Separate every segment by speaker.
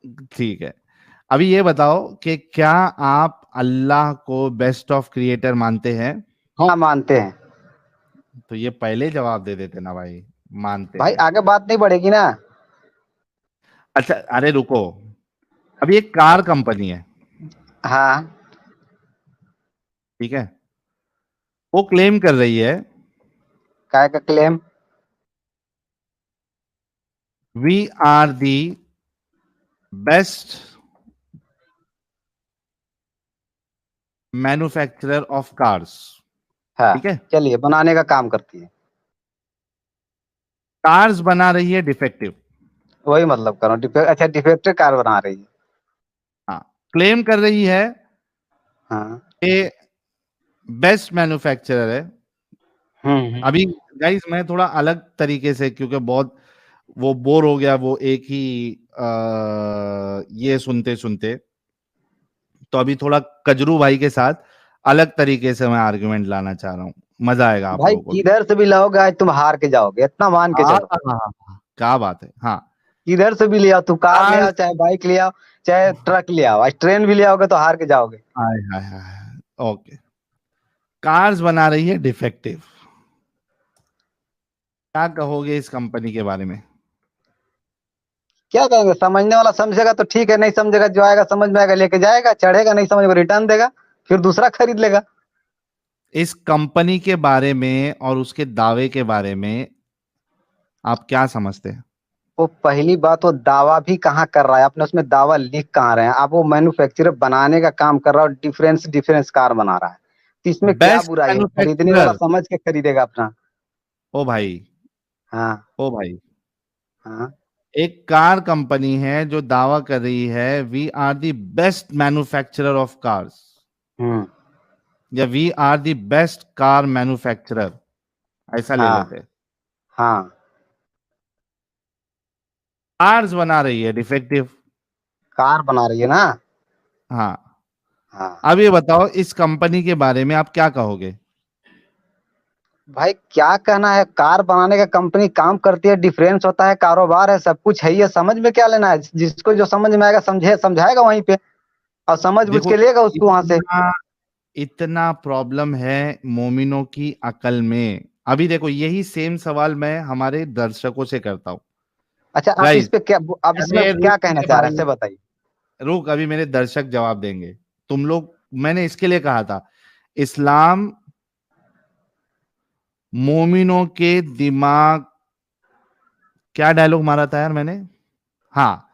Speaker 1: ठीक है, अभी ये बताओ कि क्या आप अल्लाह को बेस्ट ऑफ क्रिएटर मानते हैं?
Speaker 2: हाँ मानते हैं।
Speaker 1: तो ये पहले जवाब दे देते ना भाई, मानते
Speaker 2: भाई
Speaker 1: हैं।
Speaker 2: आगे बात नहीं बढ़ेगी ना।
Speaker 1: अच्छा अरे रुको, अभी एक कार कंपनी है,
Speaker 2: हाँ।
Speaker 1: ठीक है, वो क्लेम कर रही है
Speaker 2: काय का claim?
Speaker 1: We are the best manufacturer of cars.
Speaker 2: हाँ
Speaker 1: ठीक है,
Speaker 2: चलिए, बनाने का काम करती है।
Speaker 1: कार्स बना रही है डिफेक्टिव।
Speaker 2: वही मतलब करो, अच्छा डिफेक्टिव कार बना रही है।
Speaker 1: हाँ, क्लेम कर रही है
Speaker 2: हाँ।
Speaker 1: कि बेस्ट मैन्युफैक्चरर है।
Speaker 2: हम्म।
Speaker 1: अभी गाइस मैं थोड़ा अलग तरीके से, क्योंकि बहुत वो बोर हो गया वो एक ही ये सुनते सुनते, तो अभी थोड़ा कजरू भाई के साथ अलग तरीके से मैं आर्गुमेंट लाना चाह रहा हूँ, मजा आएगा आप
Speaker 2: भाई
Speaker 1: लोगों को भी।
Speaker 2: किधर से भी लाओगे आज तुम हार के जाओगे, इतना मान के
Speaker 1: हाँ
Speaker 2: चलो।
Speaker 1: हाँ हाँ हाँ, क्या बात है। हाँ,
Speaker 2: किधर से भी ले आओ, तू कार ले
Speaker 1: कार्स,
Speaker 2: आओ चाहे बाइक ले आओ चाहे ट्रक ले आओ, आज ट्रेन भी ले आओगे तो हार के जाओगे।
Speaker 1: हाय हाय हाय, ओके, कार्स बना रही है डिफेक्टिव, क्या कहोगे इस कंपनी के बारे में?
Speaker 2: क्या कहेंगे, समझने वाला समझेगा तो ठीक है, नहीं समझेगा जो आएगा समझ में आएगा लेके जाएगा, चढ़ेगा, नहीं समझ में रिटर्न देगा, फिर दूसरा खरीद लेगा।
Speaker 1: इस कंपनी के बारे में और उसके दावे के बारे में आप क्या समझते हैं?
Speaker 2: वो पहली बात, वो दावा भी कहाँ कर रहा है, आपने उसमें दावा लिख कहाँ रहे हैं आप? वो मैन्युफैक्चरर बनाने का काम कर रहा है और डिफरेंस डिफरेंस कार बना रहा है, तो इसमें क्या
Speaker 1: बेस्ट
Speaker 2: बुराई है? खरीदने वाला
Speaker 1: मैन्युफैक्चरर,
Speaker 2: समझ के खरीदेगा अपना।
Speaker 1: ओ भाई,
Speaker 2: हाँ।
Speaker 1: ओ भाई,
Speaker 2: हाँ।
Speaker 1: एक कार कंपनी है जो दावा कर रही है we are the best manufacturer of cars,
Speaker 2: hmm.
Speaker 1: या we are the best car manufacturer, ऐसा ले
Speaker 2: हाँ।
Speaker 1: लेते हैं।
Speaker 2: हाँ।
Speaker 1: कार्स बना रही है डिफेक्टिव।
Speaker 2: कार बना रही है ना।
Speaker 1: हाँ,
Speaker 2: हाँ।
Speaker 1: अब ये बताओ इस कंपनी के बारे में आप क्या कहोगे?
Speaker 2: भाई क्या कहना है, कार बनाने का कंपनी काम करती है, डिफरेंस होता है, कारोबार है, सब कुछ है ही है, समझ में क्या लेना है? जिसको जो समझ में आएगा समझे समझाएगा वहीं पे, और समझ बुझ
Speaker 1: देखो,
Speaker 2: के लेगा उसको वहां से।
Speaker 1: इतना इतना प्रॉब्लम है मोमिनों की अकल में। अभी देखो, यही सेम सवाल मैं हमारे दर्शकों से करता हूं।
Speaker 2: अच्छा आप इस
Speaker 1: गाइस,
Speaker 2: पे क्या, आप इसमें
Speaker 1: अरे रुक
Speaker 2: क्या कहना
Speaker 1: मेरे
Speaker 2: चाह रहे हैं,
Speaker 1: भाई,
Speaker 2: से बताइए।
Speaker 1: रुक, अभी मेरे दर्शक जवाब देंगे। तुम लोग, मैंने इसके लिए कहा था, इस्लाम मोमिनों के दिमाग, क्या डायलॉग मारा था यार मैंने? हाँ,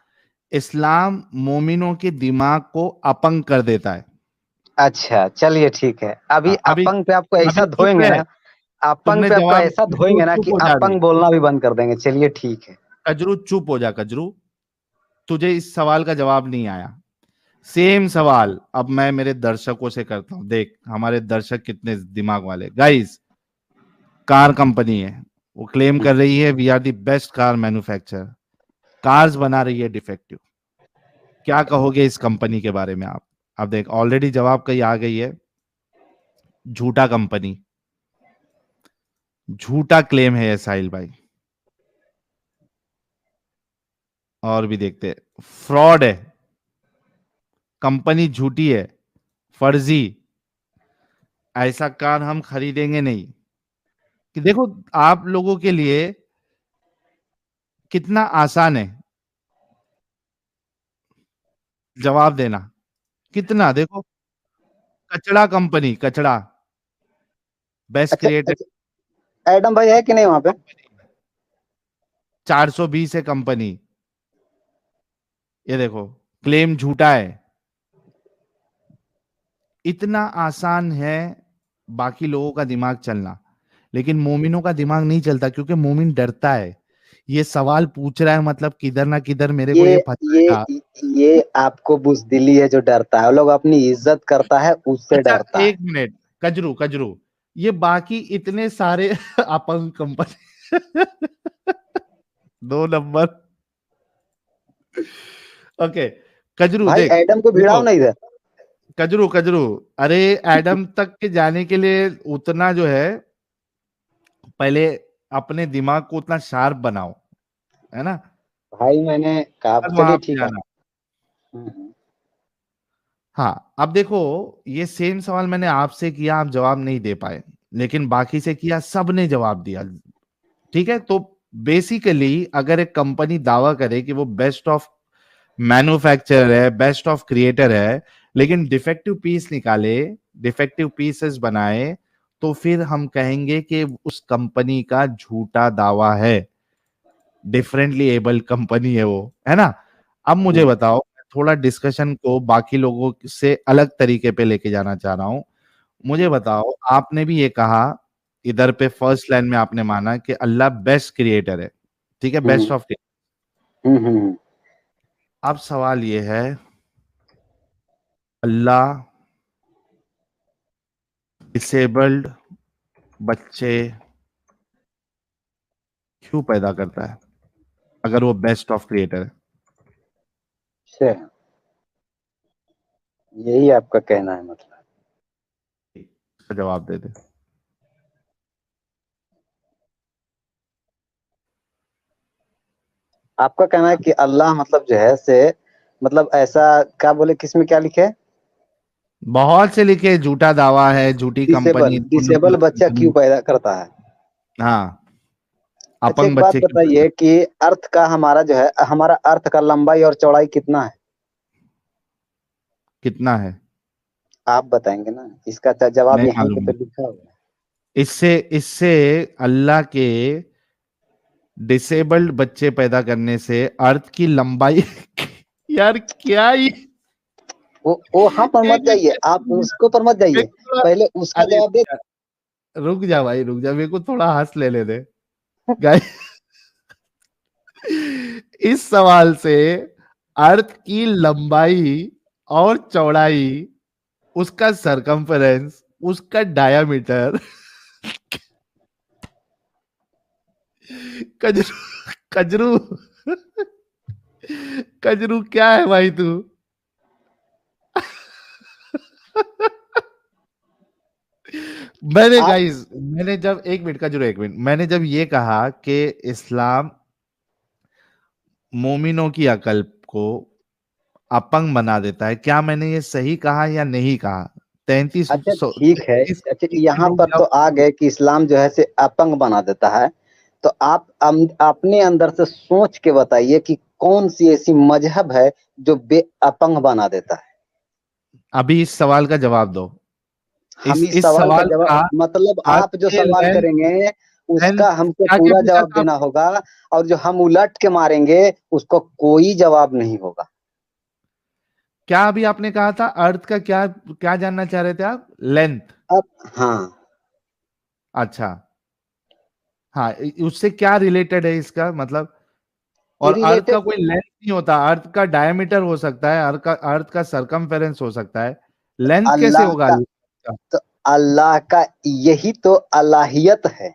Speaker 1: इस्लाम मोमिनों के दिमाग को अपंग कर देता है।
Speaker 2: अच्छा चलिए ठीक है, अभी
Speaker 1: हाँ, अभी
Speaker 2: अपंग पे आपको
Speaker 1: अभी
Speaker 2: ऐसा
Speaker 1: चुप
Speaker 2: धोएंगे
Speaker 1: है,
Speaker 2: ना, अपंग
Speaker 1: तुमने
Speaker 2: पे आपको
Speaker 1: जवाब
Speaker 2: ऐसा
Speaker 1: कजरू
Speaker 2: धोएंगे ना
Speaker 1: चुप
Speaker 2: कि
Speaker 1: हो जा अभी,
Speaker 2: अपंग बोलना भी बंद कर देंगे। चलिए ठीक है।
Speaker 1: कजरू चुप हो जा कजरू, तुझे इस सवाल का जवाब नहीं आया। सेम सवाल अब मैं मेरे दर्शकों से करता हूं, देख हमारे दर्शक कितने दिमाग वाले। गाइस, कार कंपनी है, वो क्लेम कर रही है we are the best car manufacturer, cars बना रही है डिफेक्टिव, क्या कहोगे इस कंपनी के बारे में आप? अब देख ऑलरेडी जवाब कहीं आ गई है, झूठा कंपनी, झूठा क्लेम है ये साहिल भाई। और भी देखते हैं, फ्रॉड है, कंपनी झूठी है, फर्जी, ऐसा कार हम खरीदेंगे नहीं। कि देखो, आप लोगों के लिए कितना आसान है जवाब देना, कितना, देखो, कचड़ा कंपनी, कचड़ा, बेस्ट
Speaker 2: अच्छा
Speaker 1: क्रिएटेड
Speaker 2: अच्छा, एडम भाई है कि नहीं वहां पे?
Speaker 1: कंपनी, 420 है कंपनी, ये देखो, क्लेम झूठा है। इतना आसान है बाकी लोगों का दिमाग चलना, लेकिन मोमिनों का दिमाग नहीं चलता, क्योंकि मोमिन डरता है। ये सवाल पूछ रहा है मतलब किधर ना किधर मेरे को
Speaker 2: ये
Speaker 1: ये
Speaker 2: ये
Speaker 1: फंसाएगा।
Speaker 2: ये आपको बुजदिली है जो डरता है, वो लोग अपनी इज्जत करता है उससे
Speaker 1: अच्छा
Speaker 2: डरता है।
Speaker 1: एक मिनट, कजरू कजरू, ये बाकी इतने सारे अपंग कंपनी 2 नंबर, ओके, कजरू
Speaker 2: भाई
Speaker 1: देख,
Speaker 2: एडम को भिड़ाओ
Speaker 1: देखो,
Speaker 2: ना इधर।
Speaker 1: कजरू कजरू, अरे एडम तक के जाने के लिए उतना जो है, पहले अपने दिमाग को उतना शार्प बनाओ, है ना,
Speaker 2: भाई मैंने कहा
Speaker 1: तब वहां
Speaker 2: चलिए
Speaker 1: पे
Speaker 2: ठीक है।
Speaker 1: जाना।
Speaker 2: हम्म,
Speaker 1: हाँ, अब देखो, ये सेम सवाल मैंने आपसे किया, आप जवाब नहीं दे पाए, लेकिन बाकी से किया, सबने जवाब दिया। ठीक है, तो बेसिकली अगर एक कंपनी दावा करे कि वो बेस्ट ऑफ मैन्युफैक्चरर है, बेस्ट ऑफ क्रिएटर है, लेकिन डिफेक्टिव पीस निकाले, डिफेक्टिव पीसेस बनाए, तो फिर हम कहेंगे कि उस कंपनी का झूठा दावा है, डिफरेंटली एबल कंपनी है वो, है ना। अब मुझे
Speaker 2: हम्म,
Speaker 1: बताओ, मैं थोड़ा डिस्कशन को बाकी लोगों से अलग तरीके पे लेके जाना चाह रहा हूं। मुझे बताओ, आपने भी ये कहा, इधर पे फर्स्ट लाइन में आपने माना कि अल्लाह बेस्ट क्रिएटर है, ठीक है, बेस्ट
Speaker 2: हम्म,
Speaker 1: ऑफ।
Speaker 2: हम्म।
Speaker 1: अब सवाल ये है, अल्लाह डिसेबल्ड बच्चे क्यों पैदा करता है अगर वो बेस्ट ऑफ क्रिएटर है?
Speaker 2: अच्छा, यही आपका कहना है मतलब।
Speaker 1: इसका जवाब दे दे।
Speaker 2: आपका कहना है कि अल्लाह मतलब जो है से, मतलब ऐसा क्या बोले, किसमें क्या लिखे है?
Speaker 1: बहुत से लिखे, झूठा दावा है, झूठी
Speaker 2: डिसेबल
Speaker 1: कंपनी, दोनों
Speaker 2: डिसेबल
Speaker 1: गलत
Speaker 2: बच्चा क्यों
Speaker 1: कंपनी।
Speaker 2: पैदा करता है?
Speaker 1: हाँ,
Speaker 2: अच्छा, एक
Speaker 1: अपंग
Speaker 2: बात
Speaker 1: बच्चे क्यों पैदा
Speaker 2: बताइए कि अर्थ का हमारा जो है, हमारा अर्थ का लंबाई और चौड़ाई कितना है?
Speaker 1: कितना है?
Speaker 2: आप बताएंगे ना, इसका जवाब
Speaker 1: नहीं
Speaker 2: यहीं पे
Speaker 1: मालूम
Speaker 2: तो
Speaker 1: है।
Speaker 2: लिखा हुआ है।
Speaker 1: इससे इससे अल्लाह के डिसेबल्ड बच्चे पैदा करने से अर्थ की लंबाई यार क्या ये
Speaker 2: वो हाँ पर मत
Speaker 1: एक मिनट,
Speaker 2: जाइए, आप उसको पर मत
Speaker 1: मेरे
Speaker 2: जाइए।
Speaker 1: को थोड़ा-
Speaker 2: पहले उसका
Speaker 1: अरे
Speaker 2: जवाब दे।
Speaker 1: रुक जा भाई, रुक जा, मेरे को थोड़ा हंस लेने दे। गाइस, इस सवाल से अर्थ की लंबाई और चौड़ाई, उसका सरकमफेरेंस, उसका डायामीटर, कजरू, कजरू, कजरू क्या है भाई तू? मैंने,
Speaker 2: आप
Speaker 1: गाइस, मैंने जब, एक मिनट कजरू, एक मिनट, मैंने जब ये कहा कि इस्लाम मोमिनों की अकल को अपंग बना देता है, क्या मैंने ये सही कहा या नहीं कहा? तैतीस
Speaker 2: अच्छा
Speaker 1: सौ
Speaker 2: ठीक है।
Speaker 1: तैतीस,
Speaker 2: अच्छा,
Speaker 1: एक मिनट
Speaker 2: यहाँ
Speaker 1: रुक
Speaker 2: पर
Speaker 1: जाओ।
Speaker 2: तो आ गए कि इस्लाम जो है से अपंग बना देता है। तो आप अपने अंदर से सोच के बताइए कि कौन सी ऐसी मजहब है जो बे अपंग बना देता है?
Speaker 1: अभी इस सवाल का जवाब दो।
Speaker 2: हम इस
Speaker 1: इस
Speaker 2: सवाल का
Speaker 1: सवाल
Speaker 2: जवाब,
Speaker 1: का
Speaker 2: मतलब
Speaker 1: अर्थ
Speaker 2: आप जो
Speaker 1: के
Speaker 2: सवाल
Speaker 1: लेंथ,
Speaker 2: करेंगे
Speaker 1: लेंथ
Speaker 2: उसका हमको
Speaker 1: क्या क्या
Speaker 2: पूरा
Speaker 1: पूछा
Speaker 2: जवाब
Speaker 1: था
Speaker 2: देना
Speaker 1: आपने?
Speaker 2: होगा। और जो हम उलट के मारेंगे उसको कोई जवाब नहीं होगा।
Speaker 1: क्या अभी आपने कहा था, अर्थ का क्या क्या जानना चाह रहे थे आप? लेंथ।
Speaker 2: अब हाँ,
Speaker 1: अच्छा, हाँ, उससे क्या रिलेटेड है इसका मतलब? और अर्थ का
Speaker 2: रिलेटेड।
Speaker 1: कोई लेंथ नहीं होता, अर्थ का डायमीटर हो सकता है, अर्थ का सरकमफेरेंस हो सकता है, लेंथ कैसे
Speaker 2: अल्लाह
Speaker 1: होगा
Speaker 2: का,
Speaker 1: का?
Speaker 2: तो अल्लाह का यही तो अलाहियत है।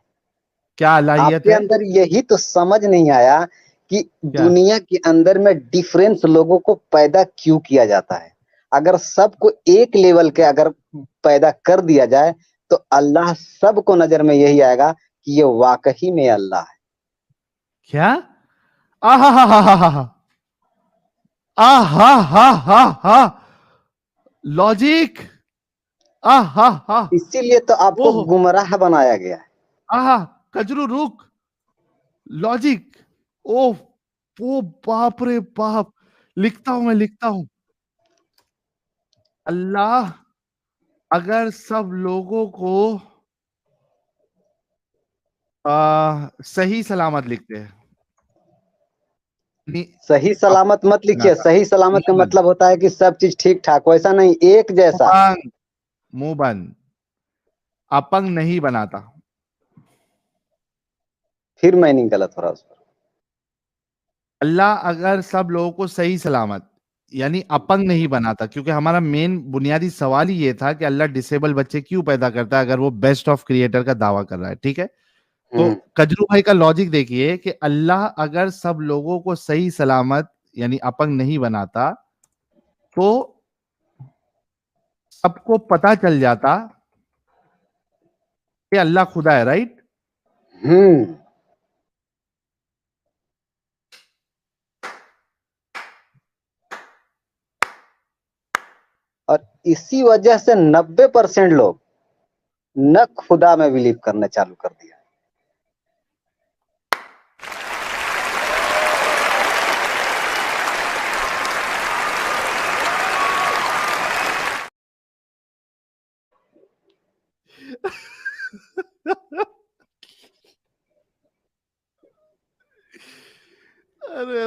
Speaker 1: क्या अलाहियत
Speaker 2: आपके
Speaker 1: है?
Speaker 2: अंदर यही तो समझ नहीं आया कि
Speaker 1: क्या?
Speaker 2: दुनिया के अंदर में डिफरेंस लोगों को पैदा क्यों किया जाता है। अगर सबको एक लेवल के अगर पैदा कर दिया जाए तो अल्लाह सबको नजर में यही आएगा कि ये वाकई में अल्लाह है।
Speaker 1: क्या? आहा हा हा हा हा, आहा हा हा हा, लॉजिक, आहा हा,
Speaker 2: इसीलिए तो आपको
Speaker 1: ओह,
Speaker 2: गुमराह बनाया गया है।
Speaker 1: आहा, कजरू रुक, लॉजिक, ओह, ओ बाप रे बाप, लिखता हूं, मैं लिखता हूं। अल्लाह अगर सब लोगों को सही सलामत लिखते हैं, नहीं,
Speaker 2: सही
Speaker 1: अब
Speaker 2: सलामत मत लिखिए।
Speaker 1: बनाता,
Speaker 2: सही सलामत का
Speaker 1: मुंह बंद,
Speaker 2: मतलब होता है कि सब चीज ठीक ठाक, वैसा नहीं एक
Speaker 1: मुंह
Speaker 2: जैसा।
Speaker 1: बंद, मुंह बंद, अपंग नहीं बनाता।
Speaker 2: फिर मैं नहीं गलत हो रहा उस पर।
Speaker 1: अल्लाह अगर सब लोगों को सही सलामत, यानी अपंग नहीं बनाता, क्योंकि हमारा मेन बुनियादी सवाल ही ये था कि अल्लाह डिसेबल बच्चे क्यों पैदा करता है अगर वो बेस्ट ऑफ क्रिएटर का दावा कर रहा है, ठीक है। तो
Speaker 2: हम्म,
Speaker 1: कजरू भाई का लॉजिक देखिए कि अल्लाह अगर सब लोगों को सही सलामत यानी अपंग नहीं बनाता, तो सबको पता चल जाता कि अल्लाह खुदा है, राइट।
Speaker 2: हम्म। और इसी वजह से 90% लोग न खुदा में बिलीव करना चालू कर दिया।
Speaker 1: अरे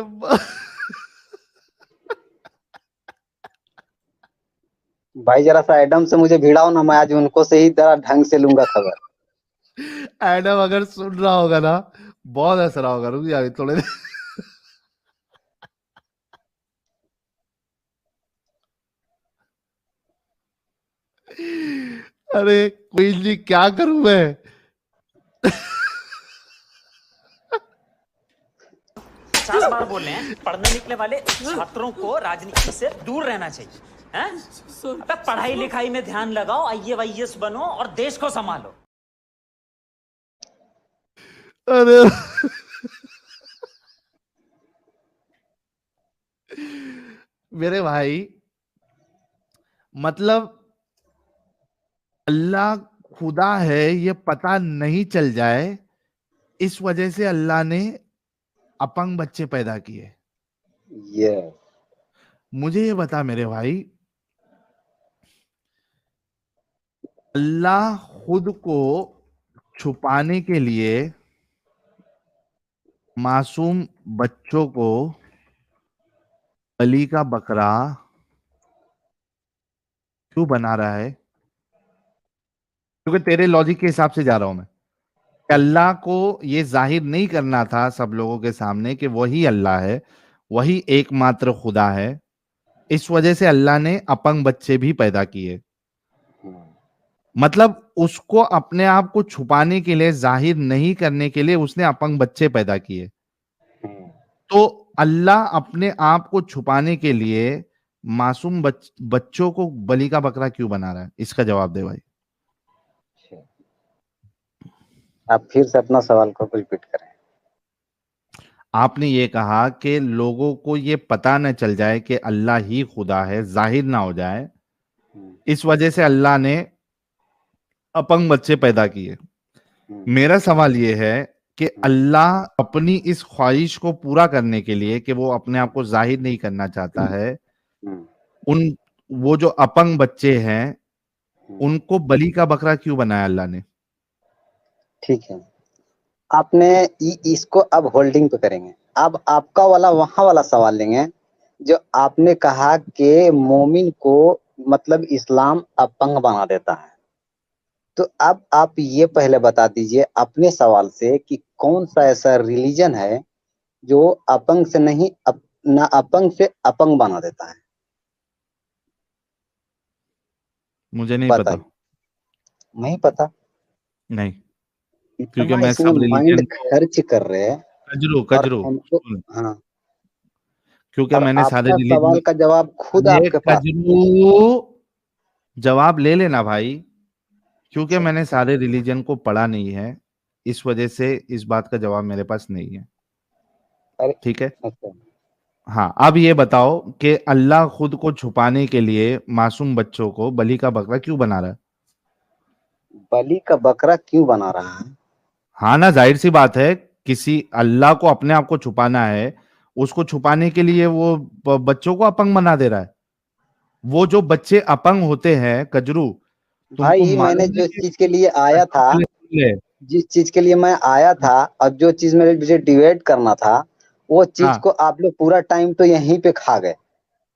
Speaker 2: भाई जरा सा एडम से मुझे भिड़ाओ ना, मैं आज उनको से ही जरा ढंग से लूंगा खबर।
Speaker 1: एडम अगर सुन रहा होगा ना, बहुत हंस रहा होगा। रुक जा अभी थोड़े देर। अरे कोई नहीं, क्या करूं मैं।
Speaker 3: 50 बार बोल रहे हैं पढ़ने निकले वाले छात्रों को राजनीति से दूर रहना चाहिए, हैं? अबे पढ़ाई लिखाई में ध्यान लगाओ, IAS बनो और देश को संभालो।
Speaker 1: अरे मेरे भाई, मतलब अल्लाह खुदा है ये पता नहीं चल जाए, इस वजह से अल्लाह ने अपंग बच्चे पैदा किए।
Speaker 2: ये
Speaker 1: मुझे ये बता मेरे भाई, अल्लाह खुद को छुपाने के लिए मासूम बच्चों को बलि का बकरा क्यों बना रहा है? क्योंकि तेरे लॉजिक के हिसाब से जा रहा हूं मैं। अल्लाह को ये जाहिर नहीं करना था सब लोगों के सामने कि वही अल्लाह है, वही एकमात्र खुदा है। इस वजह से अल्लाह ने अपंग बच्चे भी पैदा किए। मतलब उसको अपने आप को छुपाने के लिए, जाहिर नहीं करने के लिए उसने अपंग बच्चे पैदा किए। तो अल्लाह अपने आप को छुपाने के लिए मासूम बच्चों को बलि का बकरा क्यों बना रहा है? इसका जवाब दे भाई।
Speaker 2: आप फिर से अपना सवाल को रिपीट करें।
Speaker 1: आपने ये कहा कि लोगों को ये पता न चल जाए कि अल्लाह ही खुदा है, जाहिर ना हो जाए, इस वजह से अल्लाह ने अपंग बच्चे पैदा किए। मेरा सवाल ये है कि अल्लाह अपनी इस ख्वाहिश को पूरा करने के लिए, कि वो अपने आप को जाहिर नहीं करना चाहता है, उन वो जो अपंग बच्चे हैं उनको बलि का बकरा क्यों बनाया अल्लाह ने?
Speaker 2: ठीक है, आपने इसको अब होल्डिंग पे करेंगे। अब आपका वाला वहां वाला सवाल लेंगे जो आपने कहा कि मोमिन को मतलब इस्लाम अपंग बना देता है। तो अब आप ये पहले बता दीजिए अपने सवाल से कि कौन सा ऐसा रिलीजन है जो अपंग से नहीं ना अपंग से अपंग बना देता है?
Speaker 1: मुझे नहीं पता।
Speaker 2: बताइए। नहीं पता?
Speaker 1: नहीं, क्योंकि
Speaker 2: इतना
Speaker 1: मैं
Speaker 2: इसमें
Speaker 1: सब
Speaker 2: माइंड
Speaker 1: रिलीजन को
Speaker 2: खर्च कर रहे हैं
Speaker 1: कजरू
Speaker 2: और
Speaker 1: कजरू
Speaker 2: हमको।
Speaker 1: सुन,
Speaker 2: हाँ,
Speaker 1: क्योंकि
Speaker 2: और
Speaker 1: मैंने सारे
Speaker 2: आपका
Speaker 1: रिलीजन,
Speaker 2: सवाल का जवाब खुद
Speaker 1: अरे
Speaker 2: आपके पास है।
Speaker 1: कजरू जवाब ले लेना भाई। क्योंकि
Speaker 2: अच्छा,
Speaker 1: मैंने सारे रिलीजन को पढ़ा नहीं है, इस वजह से इस बात का जवाब मेरे पास नहीं है।
Speaker 2: अरे
Speaker 1: ठीक है।
Speaker 2: अच्छा,
Speaker 1: हाँ, अब ये बताओ कि अल्लाह खुद को छुपाने के लिए मासूम बच्चों को बलि का बकरा क्यों बना रहा है?
Speaker 2: बलि का बकरा क्यों बना रहा है?
Speaker 1: हाँ ना, जाहिर सी बात है, किसी अल्लाह को अपने आप को छुपाना है, उसको छुपाने के लिए वो बच्चों को अपंग बना दे रहा है। वो जो बच्चे अपंग होते हैं कजरू, तुमको
Speaker 2: भाई मैंने
Speaker 1: मालूम है
Speaker 2: जो
Speaker 1: कि
Speaker 2: चीज के लिए आया
Speaker 1: कजरू,
Speaker 2: था,
Speaker 1: पहले सुन ले।
Speaker 2: जिस चीज के लिए मैं आया था और जो चीज मेरे मुझे डिबेट करना था, वो चीज
Speaker 1: हाँ,
Speaker 2: को आप लोग पूरा टाइम तो यहीं पे खा गए।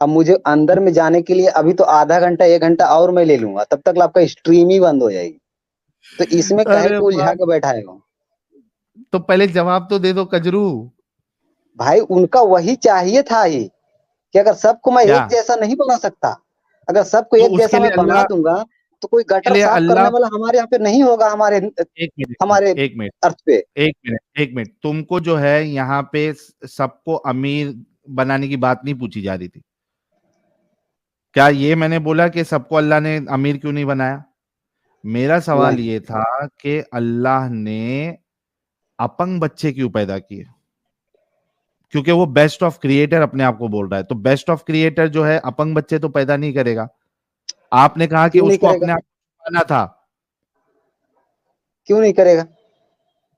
Speaker 2: अब मुझे अंदर में जाने के लिए अभी तो आधा घंटा 1 घंटा और मैं ले लूंगा, तब तक आपका स्ट्रीम ही बंद हो जाएगी। तो इसमें कहे
Speaker 1: अरे
Speaker 2: को उलझा
Speaker 1: बाप,
Speaker 2: के बैठा है वो।
Speaker 1: तो पहले जवाब तो दे दो कजरू।
Speaker 2: भाई उनका वही चाहिए था ही कि अगर सबको मैं
Speaker 1: क्या?
Speaker 2: एक जैसा नहीं बना सकता, अगर सबको
Speaker 1: तो
Speaker 2: एक
Speaker 1: उसके
Speaker 2: जैसा
Speaker 1: लिए
Speaker 2: मैं बना
Speaker 1: अल्लाह,
Speaker 2: दूंगा तो कोई
Speaker 1: के
Speaker 2: गटर
Speaker 1: लिए
Speaker 2: साफ करने
Speaker 1: अल्लाह,
Speaker 2: वाला हमारे यहाँ पे नहीं होगा, हमारे
Speaker 1: एक मिनट,
Speaker 2: हमारे
Speaker 1: एक मिनट,
Speaker 2: अर्थ पे।
Speaker 1: एक मिनट, एक मिनट, तुमको जो है यहाँ पे सबको अमीर बनाने की बात नहीं पूछी जा रही थी। क्या ये मैंने बोला कि सबको अल्लाह ने अमीर क्यों नहीं बनाया? मेरा सवाल
Speaker 2: नहीं
Speaker 1: ये था कि अल्लाह ने अपंग बच्चे क्यों पैदा किए? क्योंकि वो बेस्ट ऑफ क्रिएटर अपने आप को बोल रहा है, तो बेस्ट ऑफ क्रिएटर जो है अपंग बच्चे तो पैदा नहीं करेगा। आपने कहा कि
Speaker 2: क्यों नहीं
Speaker 1: उसको
Speaker 2: करेगा?
Speaker 1: अपने आप को छुपाना था,
Speaker 2: क्यों नहीं करेगा?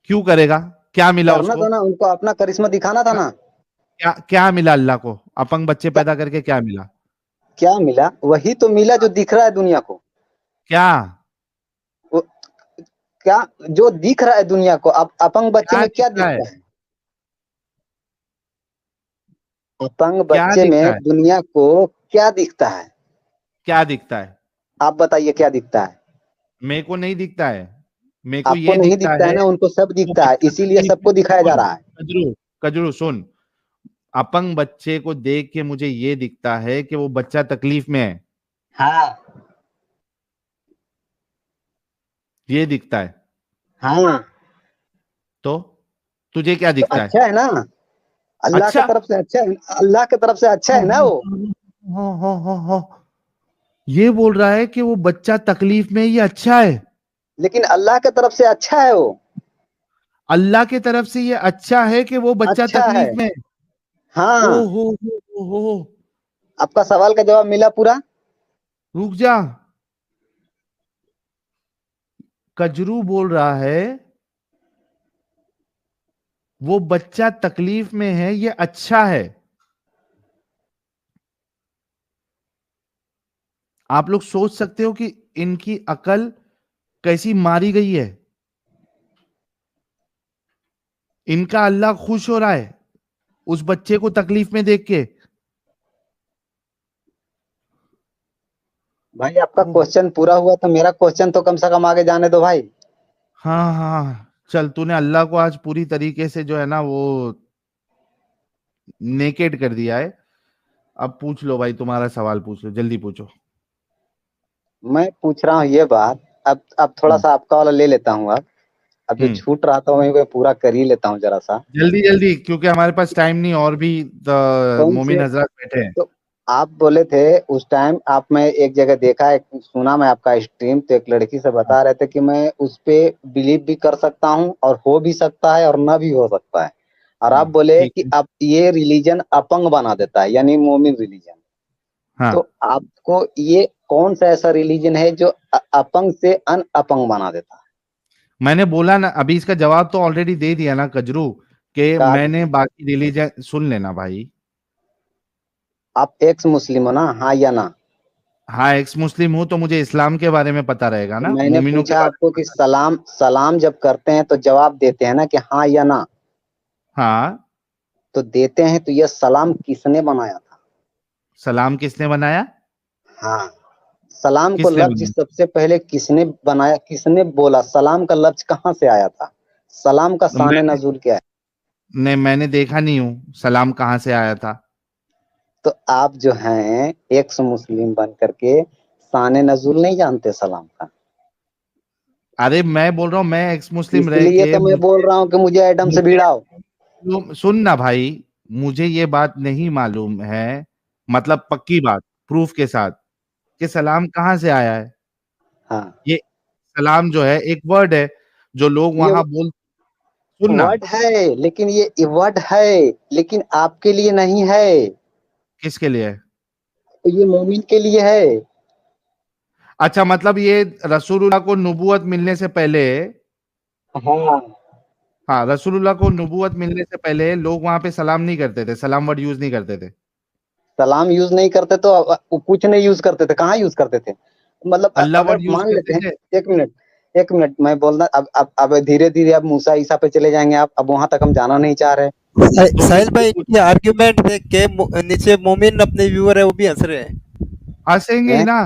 Speaker 1: क्यों करेगा? क्या मिला
Speaker 2: करना
Speaker 1: उसको?
Speaker 2: था ना, उनको अपना करिश्मा दिखाना था ना।
Speaker 1: क्या क्या मिला अल्लाह को? अपंग बच्चे
Speaker 2: क्या,
Speaker 1: पैदा करके क्या मिला?
Speaker 2: क्या मिला? वही तो मिला जो दिख रहा है दुनिया को।
Speaker 1: क्या
Speaker 2: वो क्या जो दिख रहा है दुनिया को, अब अपंग बच्चे
Speaker 1: क्या
Speaker 2: में क्या
Speaker 1: दिखता है?
Speaker 2: दिखता है? अपंग
Speaker 1: क्या
Speaker 2: बच्चे
Speaker 1: दिखता
Speaker 2: में
Speaker 1: है?
Speaker 2: दुनिया को क्या दिखता है?
Speaker 1: क्या दिखता है?
Speaker 2: आप बताइए क्या दिखता है?
Speaker 1: मेरे को नहीं दिखता है। मेरे को
Speaker 2: आपको
Speaker 1: ये
Speaker 2: नहीं
Speaker 1: दिखता
Speaker 2: दिखता है
Speaker 1: है
Speaker 2: ना, उनको सब
Speaker 1: वो
Speaker 2: दिखता है,
Speaker 1: बच्चा
Speaker 2: इसीलिए
Speaker 1: तकलीफ में,
Speaker 2: सबको दिखाया जा
Speaker 1: सुन
Speaker 2: रहा है।
Speaker 1: कजरू, कजरू सुन, अपंग बच्चे को देख के मुझे ये दिखता है कि वो बच्चा तकलीफ में है,
Speaker 2: हाँ
Speaker 1: ये दिखता है।
Speaker 2: हाँ।
Speaker 1: तो तुझे क्या
Speaker 2: तो
Speaker 1: दिखता है?
Speaker 2: अच्छा है ना, अल्लाह की
Speaker 1: अच्छा।
Speaker 2: तरफ से अच्छा है, अल्लाह की तरफ से अच्छा है ना वो।
Speaker 1: हो ये बोल रहा है कि वो बच्चा तकलीफ में, ये अच्छा है।
Speaker 2: लेकिन अल्लाह की तरफ से अच्छा है वो।
Speaker 1: अल्लाह की तरफ से ये अच्छा है कि वो बच्चा
Speaker 2: अच्छा है।
Speaker 1: तकलीफ में है। ओ
Speaker 2: हाँ।
Speaker 1: हो।
Speaker 2: आपका सवाल का जवाब मिला पूरा।
Speaker 1: रुक जा, कजरू बोल रहा है वो बच्चा तकलीफ में है, ये अच्छा है। आप लोग सोच सकते हो कि इनकी अकल कैसी मारी गई है। इनका अल्लाह खुश हो रहा है उस बच्चे को तकलीफ में देख के।
Speaker 2: भाई आपका
Speaker 1: ओ,
Speaker 2: क्वेश्चन पूरा हुआ तो मेरा क्वेश्चन तो कम से कम आगे जाने दो भाई।
Speaker 1: हाँ हाँ, चल तूने अल्लाह को आज पूरी तरीके से जो है ना वो नेकेड कर दिया है। अब पूछ लो भाई, तुम्हारा सवाल पूछ लो, जल्दी पूछो।
Speaker 2: मैं पूछ रहा हूँ ये बात, अब थोड़ा
Speaker 1: हम्म
Speaker 2: सा आपका वाला ले लेता हूँ। अब जो
Speaker 1: हम्म
Speaker 2: छूट रहा था वहीं पे पूरा कर ही लेता हूँ जरा सा।
Speaker 1: जल्दी जल्दी, क्योंकि हमारे पास टाइम नहीं, और भी
Speaker 2: कौन
Speaker 1: मोमिन
Speaker 2: से?
Speaker 1: हजरत बैठे हैं।
Speaker 2: तो आप बोले थे उस टाइम, आप, मैं एक जगह देखा, एक सुना मैं आपका स्ट्रीम, तो एक लड़की से
Speaker 1: हाँ,
Speaker 2: बता रहे थे कि मैं उस पे बिलीव भी कर सकता हूँ और हो भी सकता है और ना भी हो सकता है। और आप बोले
Speaker 1: ठीक
Speaker 2: कि
Speaker 1: है।
Speaker 2: अब ये रिलीजन अपंग बना देता है, यानी मोमिन रिलीजन।
Speaker 1: हाँ,
Speaker 2: तो आपको ये कौन सा ऐसा रिलीजन है जो अपंग से अन अपंग बना देता है?
Speaker 1: मैंने बोला ना, अभी इसका जवाब तो ऑलरेडी दे दिया ना कजरू, कि
Speaker 2: का
Speaker 1: मैंने बाकी रिलीजन सुन लेना भाई।
Speaker 2: आप एक्स मुस्लिम हो ना, हाँ या ना?
Speaker 1: हाँ, एक्स मुस्लिम हूं तो मुझे इस्लाम के बारे में पता रहेगा
Speaker 2: तो
Speaker 1: ना,
Speaker 2: मैंने
Speaker 1: मोमिनों के
Speaker 2: पूछा
Speaker 1: बारे
Speaker 2: आपको
Speaker 1: में
Speaker 2: कि
Speaker 1: पता।
Speaker 2: सलाम सलाम जब करते हैं तो जवाब देते हैं ना कि हाँ या ना?
Speaker 1: हाँ,
Speaker 2: तो देते हैं, तो यह सलाम किसने बनाया था?
Speaker 1: सलाम किसने बनाया?
Speaker 2: हाँ, सलाम को
Speaker 1: किसने
Speaker 2: लफ्ज
Speaker 1: बनाया?
Speaker 2: सबसे पहले किसने बनाया, किसने बोला? सलाम का लफ्ज कहाँ से आया था? सलाम का शान
Speaker 1: मैंने
Speaker 2: नजूल क्या है?
Speaker 1: नहीं, मैंने देखा नहीं हूँ सलाम कहाँ से आया था।
Speaker 2: तो आप जो हैं एक्स मुस्लिम बन करके शान नजूल नहीं जानते सलाम का?
Speaker 1: अरे मैं बोल रहा हूँ, मैं एक्स मुस्लिम रह
Speaker 2: इसलिए
Speaker 1: के
Speaker 2: तो मैं बोल रहा हूँ कि मुझे एडम से
Speaker 1: मुझे
Speaker 2: भिड़ाओ।
Speaker 1: सुन ना भाई, मुझे ये बात नहीं मालूम है, मतलब पक्की बात, प्रूफ के साथ, कि सलाम कहाँ से आया है।
Speaker 2: हाँ,
Speaker 1: ये सलाम जो है एक वर्ड है जो लोग
Speaker 2: ये
Speaker 1: वहां बोल, सुनना।
Speaker 2: वर्ड है, लेकिन ये वर्ड है, लेकिन आपके लिए नहीं है।
Speaker 1: किसके लिए है?
Speaker 2: तो ये मोमिन के लिए है।
Speaker 1: अच्छा, मतलब ये रसूलुल्लाह को नबूवत मिलने से पहले,
Speaker 2: हाँ,
Speaker 1: हाँ, रसूलुल्लाह को नबूवत मिलने से पहले लोग वहां पे सलाम नहीं करते थे, सलाम वर्ड यूज नहीं करते थे।
Speaker 2: सलाम यूज नहीं करते तो कुछ नहीं यूज करते थे, कहाँ यूज करते थे? मतलब
Speaker 1: अल्लाह
Speaker 2: अगर
Speaker 1: वर्ड यूज
Speaker 2: मान लेते
Speaker 1: करते
Speaker 2: हैं,
Speaker 1: थे।
Speaker 2: एक मिनट, एक मिनट, मैं बोलना, अब धीरे धीरे अब मूसा ईसा पे चले जाएंगे आप, अब वहां तक हम जाना नहीं चाह रहे।
Speaker 1: तो फिर
Speaker 4: साहिल भाई, इनके आर्ग्यूमेंट देख के नीचे मोमिन अपने व्यूअर है वो भी हंस रहे हैं।
Speaker 1: हंसेंगे ही
Speaker 2: हैं?
Speaker 1: ना।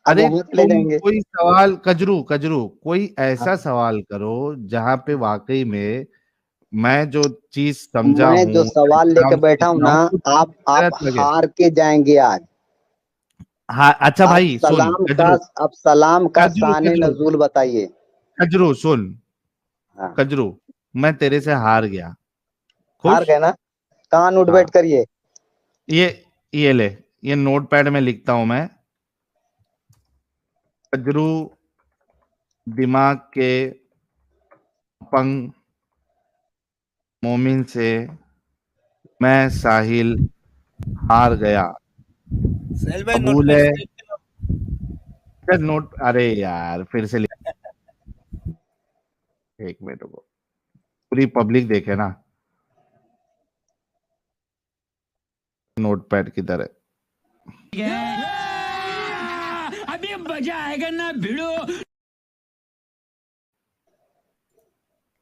Speaker 2: अब
Speaker 1: अरे
Speaker 2: वहां चले
Speaker 1: तुम
Speaker 2: जाएंगे।
Speaker 1: कोई सवाल, कजरू कजरू, कोई
Speaker 2: हाँ,
Speaker 1: ऐसा सवाल करो जहां पे वाकई में मैं जो चीज समझा
Speaker 2: मैं
Speaker 1: हूँ
Speaker 2: जो
Speaker 1: या
Speaker 2: सवाल लेके
Speaker 1: इस्लाम
Speaker 2: बैठा हूं
Speaker 1: समझा
Speaker 2: ना,
Speaker 1: हूँ वो
Speaker 2: आप
Speaker 1: गलत लगे।
Speaker 2: हार के जाएंगे आज।
Speaker 1: हाँ, अच्छा
Speaker 2: आप
Speaker 1: भाई सुन
Speaker 2: सलाम का,
Speaker 1: कजरू,
Speaker 2: आप सलाम का
Speaker 1: कजरू
Speaker 2: शान
Speaker 1: कजरू,
Speaker 2: नजूल बताइए।
Speaker 1: कजरू सुन,
Speaker 2: हाँ,
Speaker 1: कजरू, मैं तेरे से हार गया।
Speaker 2: हार
Speaker 1: खुश?
Speaker 2: गए ना? कान उठ बैठ
Speaker 1: हाँ,
Speaker 2: करिए।
Speaker 1: ये ये ले, ये नोट पैड में लिखता हूं मैं, कजरू दिमाग के अपंग मोमिन से मैं साहिल हार गया।
Speaker 4: साहिल भाई
Speaker 1: कबूल है।
Speaker 4: नोटपैड
Speaker 1: नोट, अरे यार फिर से एक मिनट को, पूरी पब्लिक देखे ना नोटपैड की तरह।
Speaker 5: अभी मजा आएगा ना भिड़ो।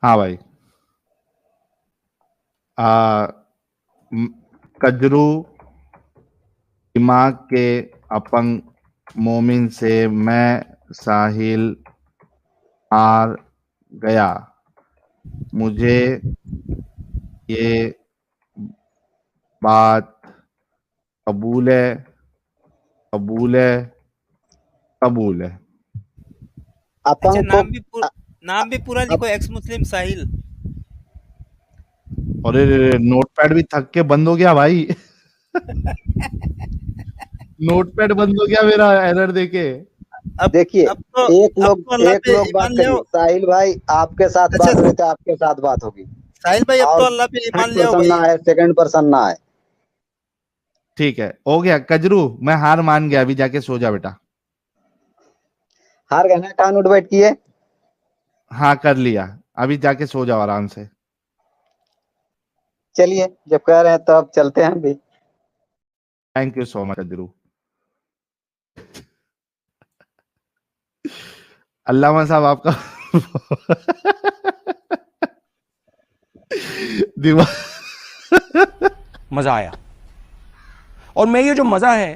Speaker 1: हाँ भाई, म- कजरू दिमाग के अपंग मोमिन से मैं साहिल हार गया। मुझे ये बात कबूल है, कबूल है, कबूल है।
Speaker 4: अच्छा,
Speaker 2: अपंग को
Speaker 4: नाम भी पूरा लिखो, एक्स मुस्लिम साहिल।
Speaker 1: और नोटपैड भी थक के बंद हो गया भाई। नोटपैड बंद हो गया मेरा एरर देके।
Speaker 4: अब
Speaker 2: देखिए,
Speaker 4: अब तो
Speaker 2: एक
Speaker 4: अब
Speaker 2: लोग
Speaker 4: तो अल्लाह
Speaker 2: एक
Speaker 4: पे
Speaker 2: लोग बात
Speaker 4: ईमान ले
Speaker 2: करिए,
Speaker 4: आओ।
Speaker 2: साहिल भाई आपके साथ
Speaker 4: अच्छा
Speaker 2: बात हो रही तो आपके साथ बात होगी,
Speaker 4: साहिल भाई, अब तो
Speaker 2: और
Speaker 4: अल्लाह पे
Speaker 2: थर्ड
Speaker 4: ईमान ले आओ
Speaker 2: पर्सन ना
Speaker 4: भाई।
Speaker 2: है, सेकंड पर्सन ना है।
Speaker 1: ठीक है, हो गया कजरू, मैं हार मान गया, अभी जाके सो जा बेटा।
Speaker 2: हार गए ना, कान उठ बैठ किए।
Speaker 1: हाँ कर लिया, अभी जाके सो जाओ आराम से।
Speaker 2: चलिए, जब कह रहे हैं तो अब चलते हैं भी।
Speaker 1: Thank you so much Kajru. अल्लामा साहब आपका दिमाग।
Speaker 5: मजा आया, और मैं ये जो मजा है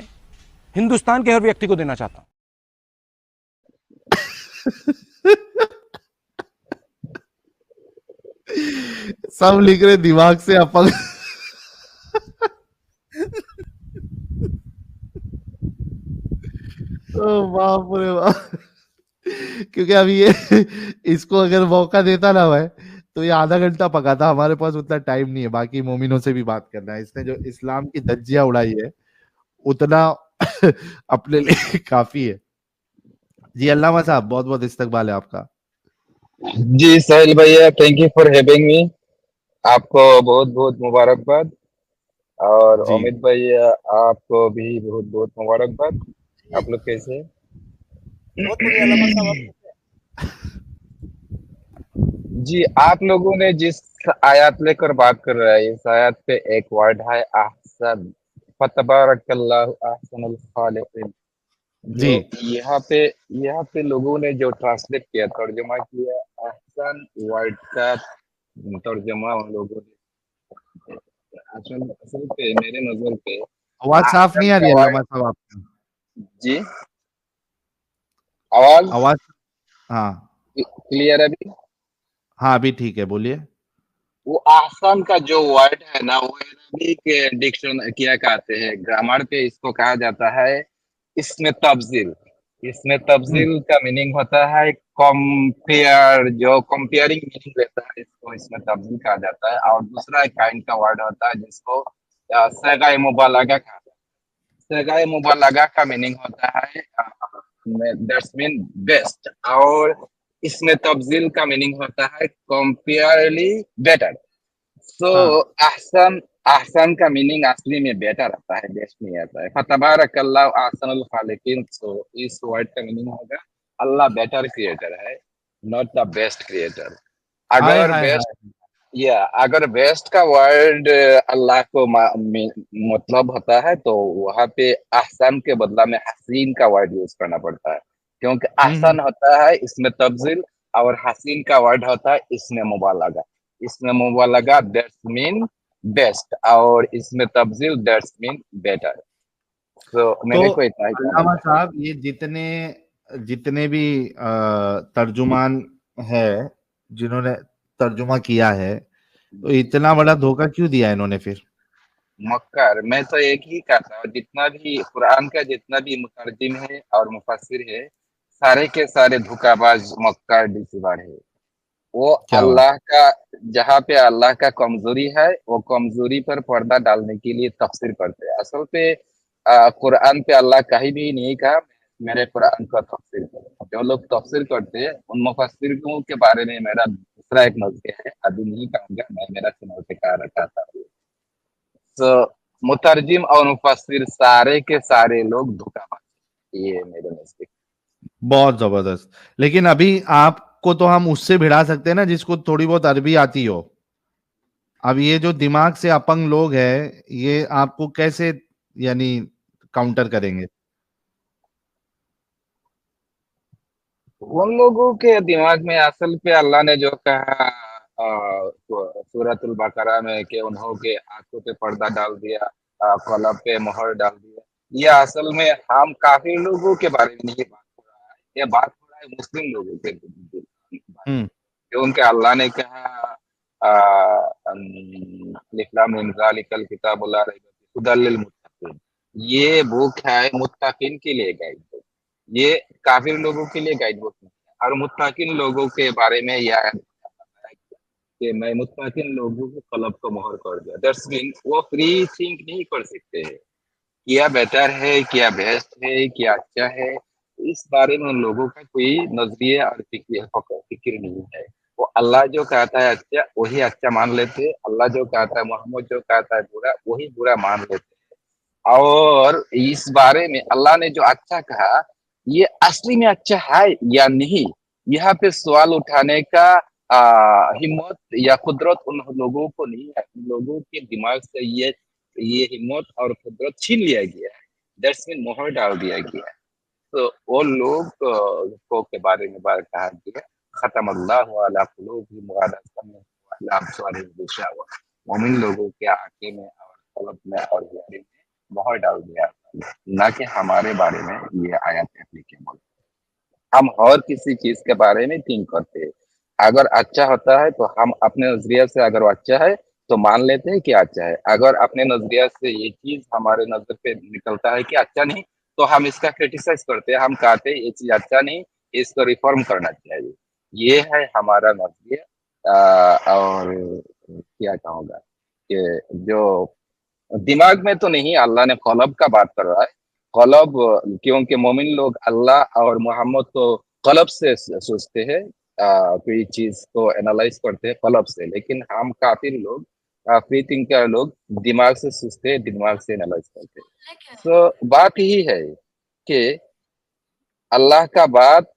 Speaker 5: हिंदुस्तान के हर व्यक्ति को देना चाहता हूं।
Speaker 1: सब लिख रहे दिमाग से अपंग। ओ बाप रे बाप। क्योंकि अभी ये इसको अगर मौका देता ना भाई, तो ये आधा घंटा पका था। हमारे पास उतना टाइम नहीं है, बाकी मोमिनों से भी बात करना है। इसने जो इस्लाम की धज्जियां उड़ाई है उतना अपने लिए काफी है। जी अल्लामा साहब, बहुत बहुत इस्तकबाल है आपका।
Speaker 6: जी साहिल भैया, thank you for having me. आपको बहुत बहुत मुबारकबाद। और
Speaker 1: जी
Speaker 6: अमित भैया, आपको भी बहुत बहुत मुबारकबाद। आप लोग कैसे हैं?
Speaker 4: बहुत बढ़िया अल्लामा साहब, आप कैसे
Speaker 6: जी, आप लोगों ने जिस आयत लेकर बात कर रहे हैं, इस आयत पे एक वर्ड है अहसन। फतबारकल्लाहु अहसनुल खालिकीन।
Speaker 1: जी
Speaker 6: जो यहाँ पे लोगों ने जो ट्रांसलेट किया, तर्जुमा किया, अहसन वर्ड का तर्जुमा उन लोगों ने, असल असल पे मेरे नजर पे
Speaker 1: आवाज साफ नहीं
Speaker 6: अहसन
Speaker 1: आ रही
Speaker 6: का
Speaker 1: है
Speaker 6: वर्ड।
Speaker 1: अल्लामा साहब आपकी।
Speaker 6: जी, आवाज
Speaker 1: आवाज, हाँ
Speaker 6: क्लियर है अभी?
Speaker 1: हाँ अभी ठीक है, बोलिए।
Speaker 6: वो अहसन का जो वर्ड है ना, वो अरबिक डिक्शन क्या कहते हैं, ग्रामर पे इसको कहा जाता है इसमें तब्दील। इसमें
Speaker 1: हम्म,
Speaker 6: तब्दील का मीनिंग होता है कंपेयर, जो कंपेयरिंग मीनिंग लेता है, इसको इसमें तब्दील कहा जाता है। और दूसरा एक काइंड का वर्ड होता है जिसको सगाई मुबालगा कहा जाता है। सगाई मुबालगा का मीनिंग होता है दैट्स मीन बेस्ट। और इसमें तब्दील का मीनिंग होता है कंपेयरली बेटर। सो
Speaker 1: हाँ
Speaker 6: अहसन, अहसन का मीनिंग असली में बेटर आता है, बेस्ट नहीं आता है। फतबारकल्लाहु अहसनुल खालिकीन। सो इस वर्ड का मीनिंग होगा अल्लाह बेटर क्रिएटर है, नॉट द बेस्ट क्रिएटर।
Speaker 1: हाय
Speaker 6: अगर
Speaker 1: हाय
Speaker 6: बेस्ट,
Speaker 1: हाय।
Speaker 6: या अगर बेस्ट का वर्ड अल्लाह को मतलब होता है, तो वहां पे अहसन के बदला में हसीन का वर्ड यूज करना पड़ता है, क्योंकि
Speaker 1: हम्म।
Speaker 6: अहसन होता है इसमें तब्दील, और हसीन का वर्ड होता है इसमें मुबालगा। इसमें मुबालगा दैट्स मीन बेस्ट, और इसमें तब्दील दैट्स मीन बेटर। तो
Speaker 1: तो
Speaker 6: मेरे को इतना ही
Speaker 1: अल्लामा
Speaker 6: कहना था।
Speaker 1: साहब, ये जितने जितने भी तर्जुमान है, जिन्होंने तर्जुमा किया है, तो इतना बड़ा धोखा क्यों दिया इन्होंने फिर?
Speaker 6: मक्कार, मैं तो एक ही कहता हूँ, जितना भी कुरान का जितना भी मुतरजिम है और मुफस्सिर है, सारे के सारे धोखाबाज, मक्कार, डिसीवर है। वो
Speaker 1: क्या बात।
Speaker 6: अल्लाह का, जहाँ पे अल्लाह का कमजोरी है, वो कमजोरी पर पर्दा डालने के लिए तफसीर करते हैं। असल पे कुरान पे अल्लाह कहीं भी नहीं कहा मेरे कुरान का तफसीर करो। जो लोग तफसीर करते हैं उन मुफस्सिरों के बारे में मेरा दूसरा एक नजरिया है, अभी नहीं कहूंगा, मैं मेरा से नजरिया रखा था। तो मुतरजिम और मुफस्सिर सारे के सारे लोग धोखाबाज। ये मेरे नजदीक।
Speaker 1: बहुत जबरदस्त। लेकिन अभी आपको तो हम उससे भिड़ा सकते हैं ना जिसको थोड़ी बहुत अरबी आती हो। अब ये जो दिमाग से अपंग लोग हैं, ये आपको कैसे यानी काउंटर करेंगे?
Speaker 6: उन लोगों के दिमाग में असल पे अल्लाह ने जो कहा सूरतुल बकरा में कि उन्होंने आंखों पे पर्दा डाल दिया, कलब पे मोहर डाल दिया, ये असल में हम काफी लोगों के बारे में नहीं बात हो रहा है, ये बात हो रहा है मुस्लिम लोगों के बारे में।
Speaker 1: हम्म।
Speaker 6: क्योंकि अल्लाह ने कहा अलिफ लाम मीम ज़ालिकल किताबु ला रैब फीह हुदल लिल मुत्तकीन, ये बुक है मुत्तकीन के लिए गाइड बुक, ये काफिर लोगों के लिए गाइड बुक नहीं है। और मुत्तकीन लोगों के बारे में यह आयत बताया कि मैं मुत्तकीन लोगों को कलब को मोहर कर दिया। दैट्स मीन वो फ्री थिंक नहीं कर सकते हैं, क्या बेहतर है, क्या बेस्ट है, क्या अच्छा है, इस बारे में उन लोगों का कोई नजरिया और फिक्र नहीं है। वो अल्लाह जो कहता है अच्छा वही अच्छा मान लेते हैं, अल्लाह जो कहता है, मोहम्मद जो कहता है बुरा वही बुरा मान लेते हैं। और इस बारे में अल्लाह ने जो अच्छा कहा ये असली में अच्छा है या नहीं, यहाँ पे सवाल उठाने का हिम्मत या कुदरत उन लोगों को नहीं है। उन लोगों के दिमाग से ये हिम्मत और कुदरत छीन लिया गया है, दैट्स मीन मोहर डाल दिया गया है। तो वो लोग को के बारे में बात कहा गया खत्म अल्लाह अला कुलूबिहिम व अला समइहिम व अला अबसारिहिम गिशावा, मोमिन लोगों के आंखें में और कल्ब में और हियरिंग में मोहर डाल दिया, ना कि हमारे बारे में ये आयत एप्लीकेबल। हम और किसी चीज के बारे में थिंक करते हैं, अगर अच्छा होता है तो हम अपने नजरिए से अगर वो अच्छा है तो मान लेते हैं कि अच्छा है, अगर अपने नजरिए से ये चीज हमारे नजर पे निकलता है कि अच्छा नहीं तो हम इसका क्रिटिसाइज करते हैं, हम कहते हैं ये चीज अच्छा नहीं, इसको रिफॉर्म करना चाहिए। ये है हमारा नजरिया। और क्या कहूँगा कि जो दिमाग में तो नहीं, अल्लाह ने कलब का बात कर रहा है, कलब, क्योंकि मोमिन लोग अल्लाह और मोहम्मद को कलब से सोचते हैं, कोई चीज को एनालाइज करते हैं कलब से, लेकिन हम काफिर लोग, फ्री थिंकर लोग दिमाग से सोचते हैं, दिमाग से एनालाइज करते हैं। तो बात यही है कि अल्लाह का बात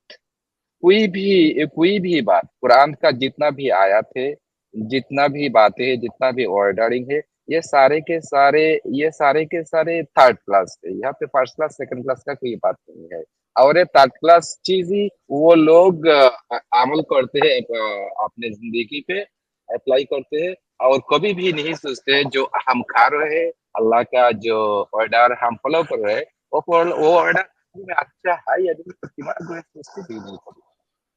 Speaker 6: कोई भी बात, कुरान का जितना भी आयत है, जितना भी बातें है, जितना भी ऑर्डरिंग है, ये सारे के सारे थर्ड क्लास है। यहाँ पे फर्स्ट क्लास सेकंड क्लास का कोई बात नहीं है। और ये थर्ड क्लास चीज ही वो लोग अमल करते हैं, अपने जिंदगी पे अप्लाई करते हैं, और कभी भी नहीं सोचते हैं जो हम खा रहे हैं, अल्लाह का जो ऑर्डर हम फॉलो कर रहे हैं, वो ऑर्डर में अच्छा है या नहीं, दिमाग में सोचते भी नहीं कभी।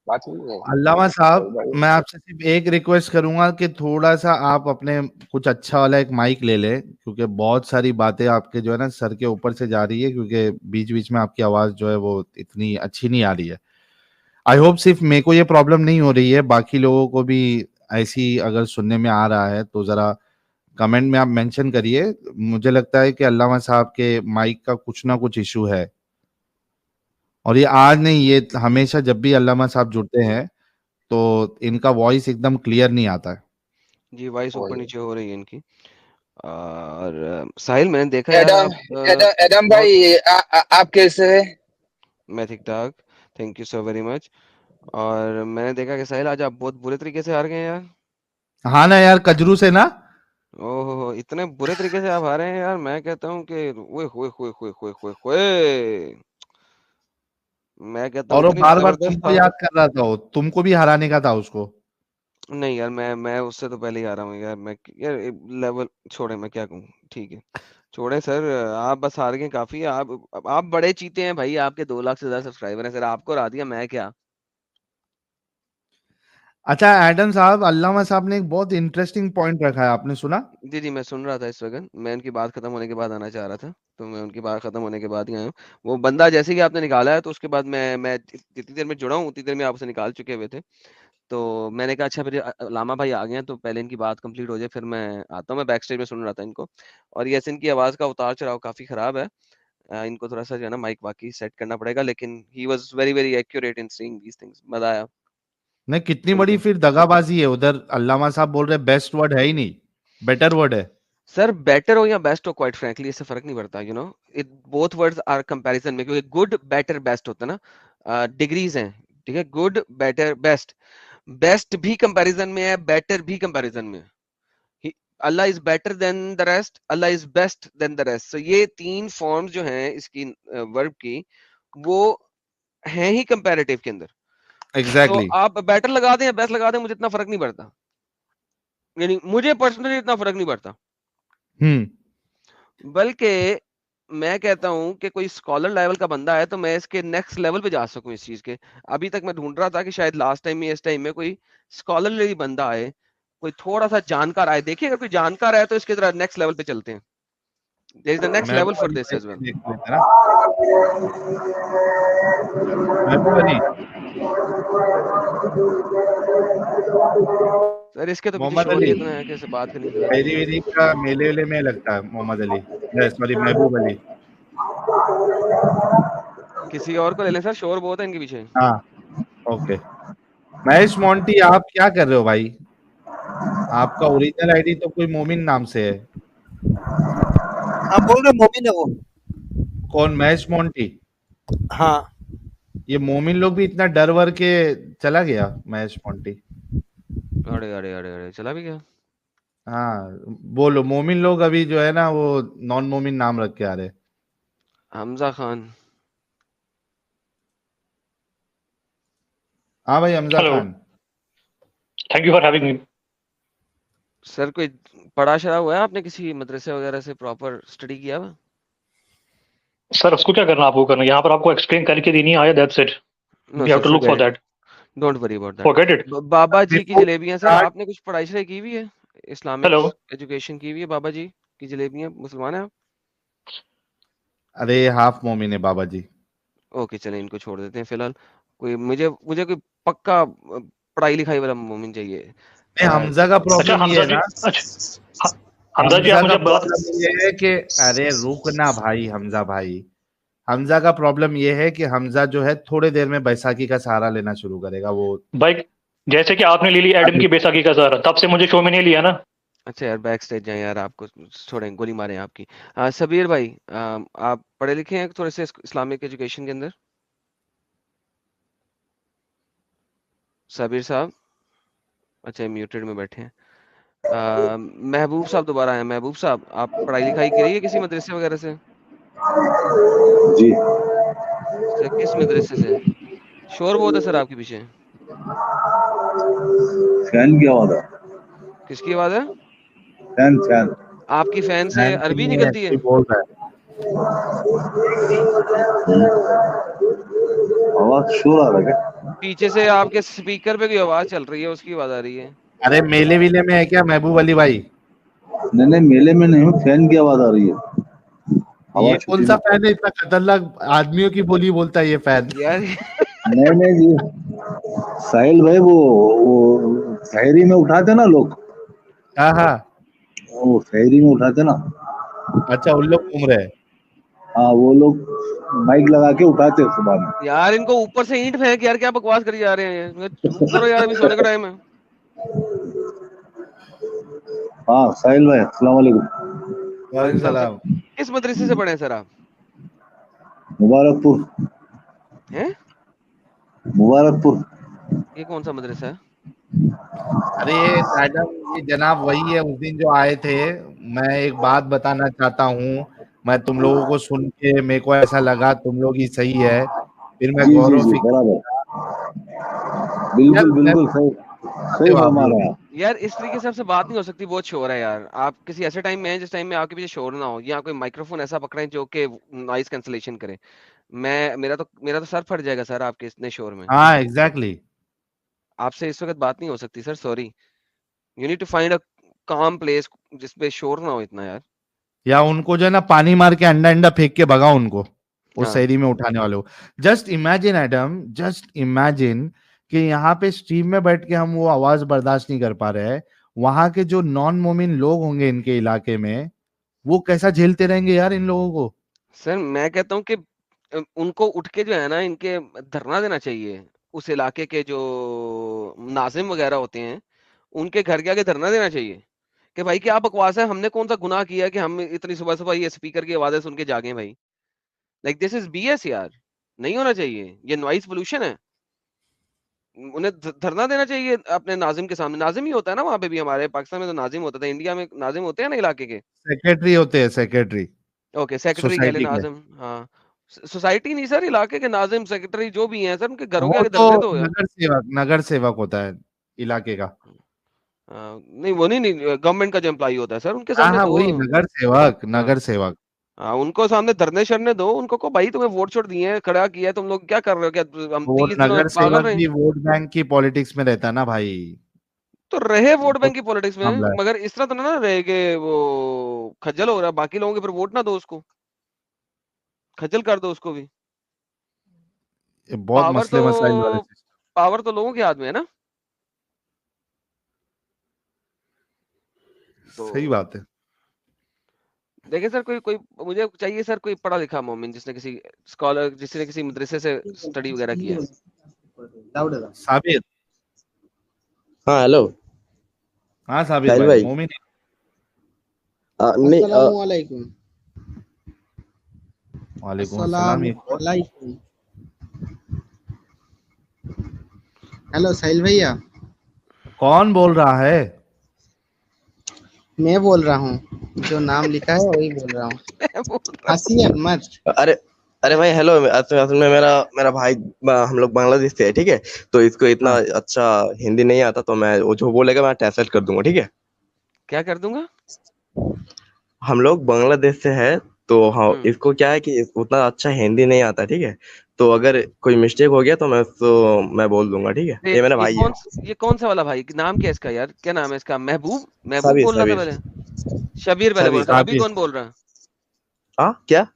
Speaker 6: बात नहीं है।
Speaker 1: अल्लामा साहब, मैं आपसे सिर्फ एक रिक्वेस्ट करूंगा कि थोड़ा सा आप अपने कुछ अच्छा वाला एक माइक ले लें, क्योंकि बहुत सारी बातें आपके जो है ना सर के ऊपर से जा रही है, क्योंकि बीच बीच में आपकी आवाज जो है वो इतनी अच्छी नहीं आ रही है। आई होप सिर्फ मेरे को ये प्रॉब्लम नहीं हो रही है, बाकी लोगों को भी ऐसी अगर सुनने में आ रहा है तो जरा कमेंट में आप मेंशन करिए। मुझे लगता है कि अल्लामा साहब के माइक का कुछ ना कुछ इशू है, और ये आज नहीं, ये हमेशा जब भी अल्लामा साहब जुड़ते हैं तो इनका वॉइस एकदम क्लियर नहीं आता है।
Speaker 7: जी, वॉइस ऊपर
Speaker 6: वही।
Speaker 7: नीचे हो रही है इनकी। और साहिल, मैंने देखा यार
Speaker 6: एडम
Speaker 7: आप
Speaker 6: एडम
Speaker 7: बहुत।
Speaker 6: भाई, आप कैसे हैं?
Speaker 7: मैं ठीक ठाक, thank you so very much. और मैंने देखा कि साहिल आज आप बहुत बुरे तरीके से हार गए यार।
Speaker 1: हाँ ना यार, कजरू से ना।
Speaker 7: ओहो, इतने बुरे तरीके से आप हारे हैं यार। मैं कहता हूँ कि ओए होए होए होए होए होए होए, मैं कहता हूँ
Speaker 1: और वो
Speaker 7: इतनी
Speaker 1: बार बार
Speaker 7: जबरदस्त
Speaker 1: तुमको
Speaker 7: हार।
Speaker 1: याद कर रहा था, वो तुमको भी हराने का था उसको।
Speaker 7: नहीं यार, मैं उससे तो पहले ही आ रहा हूँ यार। मैं यार लेवल छोड़े, मैं क्या कहूँ। ठीक है, छोड़े सर, आप बस हार गए काफी है। आप बड़े चीते हैं भाई, आपके 2 लाख से ज्यादा सब्सक्राइबर हैं सर, आपको हरा दिया, मैं क्या।
Speaker 1: अच्छा एडम साहब, अल्लामा साहब ने एक बहुत इंटरेस्टिंग पॉइंट रखा है, आपने सुना?
Speaker 7: जी जी, मैं सुन रहा था इस वक्त। मैं उनकी बात खत्म होने के बाद आना चाह रहा था, तो मैं उनकी बात खत्म होने के बाद ही आया हूँ। वो बंदा जैसे कि आपने निकाला है, तो उसके बाद मैं जितनी देर में जुड़ा हूँ उतनी देर में आप उसे निकाल चुके हुए थे। तो मैंने कहा अच्छा, फिर लामा भाई आ गए हैं तो पहले इनकी बात कंप्लीट हो जाए, फिर मैं आता हूँ। मैं बैक स्टेज में सुन रहा था इनको, और यस, इनकी आवाज़ का उतार चढ़ाव काफ़ी ख़राब है। इनको थोड़ा-सा जो है ना माइक वाकई सेट करना पड़ेगा, लेकिन he was very, very accurate in saying these things. मज़ा आया
Speaker 1: नहीं, कितनी
Speaker 7: सुन
Speaker 1: बड़ी
Speaker 7: के।
Speaker 1: फिर दगाबाजी है उधर। अल्लामा साहब बोल रहे बेस्ट वर्ड है ही नहीं, बेटर वर्ड है।
Speaker 7: सर बेटर हो या बेस्ट हो, क्वाइट फ्रैंकली इससे फर्क नहीं पड़ता, you know, it both words are comparison में, क्योंकि गुड बेटर बेस्ट होता है ना, डिग्रीज हैं, ठीक है, गुड बेटर बेस्ट, बेस्ट भी कंपैरिजन में है, बेटर भी कंपैरिजन में है। Allah is better than the rest, Allah is best than the rest. So ये तीन फॉर्म्स जो हैं इसकी वर्ब की, वो हैं ही कंपैरेटिव के अंदर। तो
Speaker 1: एग्जैक्टली
Speaker 7: आप बेटर लगा दें या बेस्ट लगा दें, मुझे इतना फर्क नहीं पड़ता, यानी मुझे पर्सनली इतना फर्क नहीं पड़ता। बल्कि मैं कहता हूं कि कोई स्कॉलर लेवल का बंदा है तो मैं इसके नेक्स्ट लेवल पे जा सकूं इस चीज के। अभी तक मैं ढूंढ रहा था कि शायद लास्ट टाइम में, इस टाइम में कोई स्कॉलर लेवल बंदा आए, कोई थोड़ा सा जानकार आए। देखिए अगर कोई जानकार आए तो इसके तरह नेक्स्ट लेवल पे चलते हैं। There is the next level for this as well.
Speaker 1: देख लेते हैं ना। महबूब अली,
Speaker 7: सर इसके तो पीछे
Speaker 1: मोहम्मद
Speaker 7: शोर ही
Speaker 1: अली,
Speaker 7: इतना है कि इससे बात करनी पड़ेगी।
Speaker 1: मेरी वेरी का मेले वेले में लगता है मोहम्मद अली, सॉरी महबूब अली।
Speaker 7: किसी और को ले लें सर, शोर बहुत है इनके पीछे।
Speaker 1: हाँ ओके। महेश मोंटी, आप क्या कर रहे हो भाई? आपका ओरिजिनल आईडी तो कोई मोमिन नाम से है।
Speaker 4: हाँ बोल रहे मोमिन है वो।
Speaker 1: कौन? महेश मोंटी?
Speaker 4: हाँ
Speaker 1: ये मोमिन लोग भी इतना डर वर के चला गया महेश मोंटी।
Speaker 7: अरे अरे अरे अरे, चला भी गया।
Speaker 1: हाँ बोलो, मोमिन लोग अभी जो है ना वो नॉन मोमिन नाम रख के आ रहे।
Speaker 7: हमजा खान।
Speaker 1: हाँ भाई Hamza
Speaker 8: hello,
Speaker 1: Khan.
Speaker 8: Thank you for having me.
Speaker 7: Sir कोई पढ़ा शरा हुआ है आपने, किसी मदरसे वगैरह से प्रॉपर स्टडी किया हुआ?
Speaker 8: सर उसको क्या करना, आपको करना, यहाँ पर आपको एक्सप्लेन करके देनी है, that's it,
Speaker 7: no
Speaker 8: we have
Speaker 7: sir,
Speaker 8: to look for
Speaker 7: forget
Speaker 8: that,
Speaker 7: it, don't worry about that.
Speaker 8: Forget it.
Speaker 7: Baba ji की जलेबियां सर,
Speaker 1: Start-
Speaker 7: आपने कुछ पढ़ाई शढ़ाई की हुई है, इस्लामिक
Speaker 8: हेलो,
Speaker 7: एजुकेशन की हुई है? बाबा जी की जलेबियां, मुसलमान है आप?
Speaker 1: अरे हाफ मोमिन है बाबा जी।
Speaker 7: ओके चलें, इनको छोड़ देते हैं फिलहाल। कोई मुझे मुझे कोई पक्का पढ़ाई लिखाई वाला मोमिन चाहिए।
Speaker 1: नहीं, हमजा का
Speaker 8: अच्छा
Speaker 1: प्रॉब्लम ये
Speaker 8: हमजा
Speaker 1: है
Speaker 8: जी,
Speaker 1: ना,
Speaker 8: अच्छा हमजा जी, आप
Speaker 1: हमजा का
Speaker 8: मुझे बात,
Speaker 1: प्रॉब्लम ये है कि, अरे रुक ना भाई हमजा भाई, हमजा का प्रॉब्लम ये है कि हमजा जो है थोड़े देर में बैसाखी का सहारा लेना शुरू करेगा। वो
Speaker 8: भाई जैसे कि आपने ले ली एडम की बैसाखी का सहारा, तब से मुझे शो में नहीं लिया ना।
Speaker 7: अच्छा यार बैक स्टेज जाए यार, आपको छोड़ें, गोली मारें आपकी। सबीर भाई, आप पढ़े लिखे हैं थोड़े से इस्लामिक एजुकेशन के अंदर? सबीर साहब, अच्छा म्यूटेड में बैठे हैं। महबूब साहब दोबारा आए। महबूब साहब, आप पढ़ाई लिखाई करी है किसी मदरसे वगैरह से?
Speaker 9: जी।
Speaker 7: सर किस मदरसे से? शोर बहुत है सर आपके पीछे।
Speaker 9: फैन की आवाज है।
Speaker 7: किसकी आवाज है?
Speaker 9: Fan fan.
Speaker 7: आपकी फैन से
Speaker 1: फैन की
Speaker 7: अरबी
Speaker 1: नहीं है,
Speaker 7: निकलती है?
Speaker 1: कोई बोल रहा है।
Speaker 9: आवाज शोर आ रहा है क्या?
Speaker 7: पीछे से आपके स्पीकर पे कोई आवाज चल रही है, उसकी आवाज आ रही है।
Speaker 1: अरे मेले विले में है क्या महबूब अली भाई?
Speaker 9: नहीं नहीं, मेले में नहीं हूँ, फैन की आवाज आ रही है।
Speaker 1: ये
Speaker 9: आवाज
Speaker 1: कौन सा फैन है? इतना खतरनाक आदमियों की बोली बोलता है ये फैन।
Speaker 7: यार
Speaker 9: नहीं नहीं जी, साहिल भाई, वो शायरी में उठाते ना लोग,
Speaker 1: हाँ हाँ,
Speaker 9: वो शायरी में उठाते ना।
Speaker 1: अच्छा उन लोग घूम रहे हैं।
Speaker 9: हाँ वो लोग माइक लगा के उठाते हैं सुबह में।
Speaker 7: यार इनको ऊपर से ईंट फेंक, यार क्या बकवास करी जा रहे हैं ये? चुप करो यार, अभी सोने का टाइम है।
Speaker 9: हाँ साहिल भाई, अस्सलाम वालेकुम।
Speaker 1: वालेकुम सलाम।
Speaker 7: किस मदरसे से पढ़े हैं सर आप?
Speaker 9: मुबारकपुर।
Speaker 7: हैं?
Speaker 9: मुबारकपुर।
Speaker 7: ये कौन सा मदरसा है?
Speaker 1: अरे मैडम, ये जनाब वही है उस दिन जो आए थे। मैं एक बात बताना चाहता हूँ, मैं तुम लोगों को सुन के मेरे को ऐसा लगा तुम लोग ही सही है, फिर मैं
Speaker 9: जी जी
Speaker 1: गौरव
Speaker 9: जी, बराबर, बिल्कुल बिल्कुल सही, सही फरमा रहे हैं आप।
Speaker 7: यार इस तरीके से आपसे बात नहीं हो सकती, बहुत शोर है यार। आप किसी ऐसे टाइम में हैं जिस टाइम में आपके पीछे शोर ना हो, या कोई माइक्रोफोन ऐसा पकड़ें जो कि नॉइज कैंसलेशन करे। मेरा तो सर फट जाएगा सर आपके इतने शोर में।
Speaker 1: हाँ एग्जैक्टली।
Speaker 7: आपसे इस वक्त बात नहीं हो सकती sir, sorry. You need to find a calm place जिसपे शोर ना हो इतना यार।
Speaker 1: या उनको जो है ना पानी मार के अंडा अंडा फेंक के भगाओ उनको, वो
Speaker 7: हाँ।
Speaker 1: शहरी में उठाने वाले हो। Just imagine Adam, just imagine कि यहाँ पे स्ट्रीम में बैठ के हम वो आवाज बर्दाश्त नहीं कर पा रहे हैं, वहां के जो नॉन मोमिन लोग होंगे इनके इलाके में, वो कैसा झेलते रहेंगे यार इन लोगों को।
Speaker 7: सर मैं कहता हूँ कि उनको उठ के जो है ना, इनके धरना देना चाहिए। उस इलाके के जो नाजिम वगैरह होते हैं, उनके घर के आगे धरना देना चाहिए कि भाई क्या बकवास है, हमने कौन सा गुनाह किया कि हम इतनी सुबह सुबह ये स्पीकर की आवाजें सुन के जागे भाई। लाइक दिस इज बीएस यार, नहीं होना चाहिए, ये नॉइज पोल्यूशन है। उन्हें धरना देना चाहिए अपने नाजिम के सामने। नाजिम ही होता है ना वहां पे भी, हमारे पाकिस्तान में तो नाजिम होता था, इंडिया में नाजिम होते हैं ना इलाके के।
Speaker 1: सेक्रेटरी होते हैं, सेक्रेटरी
Speaker 7: ओके सेक्रेटरी कह ले,
Speaker 1: सोसाइटी के।
Speaker 7: नाजिम। हाँ सोसाइटी नहीं सर, इलाके के नाजिम सेक्रेटरी जो भी हैं सर, उनके घरों के
Speaker 1: वो
Speaker 7: आगे
Speaker 1: तो
Speaker 7: धरने दो यार।
Speaker 1: नगर सेवक होता है इलाके का।
Speaker 7: नहीं वो नहीं गवर्नमेंट का जो एम्प्लॉई होता है सर, उनके
Speaker 1: हाँ
Speaker 7: सामने
Speaker 1: हाँ,
Speaker 7: दो।
Speaker 1: वही नगर सेवक,
Speaker 7: हाँ
Speaker 1: नगर सेवक।
Speaker 7: हाँ, उनको सामने धरने शरने दो, उनको को भाई तुम्हें वोट छोड़ दिए हैं, खड़ा किया है, तुम लोग क्या कर रहे हो, क्या हम
Speaker 1: वो
Speaker 7: 30 दिनों
Speaker 1: नगर
Speaker 7: में पागल
Speaker 1: सेवक
Speaker 7: रहे?
Speaker 1: भी वोट बैंक की पॉलिटिक्स में रहता है ना भाई।
Speaker 7: तो रहे वोट
Speaker 1: बहुत
Speaker 7: बैंक की पॉलिटिक्स में,
Speaker 1: मामला है।
Speaker 7: मगर इस तरह तो ना रहे कि वो खज्जल हो रहा है, बाकी लोगों के फिर वोट ना दो उसको, खज्जल कर दो उसको भी।
Speaker 1: ये बहुत मसले मसाइल वाले चीज।
Speaker 7: पावर तो लोगों के हाथ में है ना। तो
Speaker 1: सही बात है।
Speaker 7: देखिए सर, कोई कोई मुझे चाहिए सर, कोई पढ़ा लिखा मोमिन जिसने किसी स्कॉलर, जिसने किसी मदरसे से स्टडी वगैरह किया है।
Speaker 1: साबिर।
Speaker 10: हाँ हेलो
Speaker 1: हाँ साबिर
Speaker 10: साहिल
Speaker 1: भाई,
Speaker 10: भाई।
Speaker 1: मोमिन।
Speaker 10: नहीं
Speaker 11: अस्सलामुअलैकुम।
Speaker 1: वालेकुम अस्सलाम। ये
Speaker 11: अस्सलामुअलैकुम। हेलो साहिल भैया।
Speaker 1: कौन बोल रहा है?
Speaker 11: मैं बोल रहा हूँ, जो नाम लिखा है वही बोल रहा हूँ। हंसिए मत।
Speaker 10: अरे अरे भाई हेलो, असल में मेरा मेरा भाई हम लोग बांग्लादेश से है, ठीक है। तो इसको इतना
Speaker 1: हाँ।
Speaker 10: अच्छा हिंदी नहीं आता, तो मैं वो जो बोलेगा मैं ट्रांसलेट कर दूंगा, ठीक है।
Speaker 7: क्या कर दूंगा?
Speaker 10: हम लोग बांग्लादेश से है, तो हाँ
Speaker 7: हम्म।
Speaker 10: इसको क्या है कि उतना अच्छा हिंदी नहीं आता, ठीक है। तो अगर कोई मिस्टेक हो गया तो मैं बोल दूंगा, ठीक है। ये मेरा भाई है।
Speaker 7: ये कौन सा वाला भाई, नाम क्या है इसका यार, क्या नाम है इसका? महबूब, महबूब
Speaker 10: साबिर
Speaker 7: बोल रहा था
Speaker 10: साबिर
Speaker 7: पहले। शबीर पहले बोल
Speaker 10: साबिर।
Speaker 7: रहा था, अभी
Speaker 1: साबिर।
Speaker 7: कौन बोल रहा है?
Speaker 10: हाँ क्या?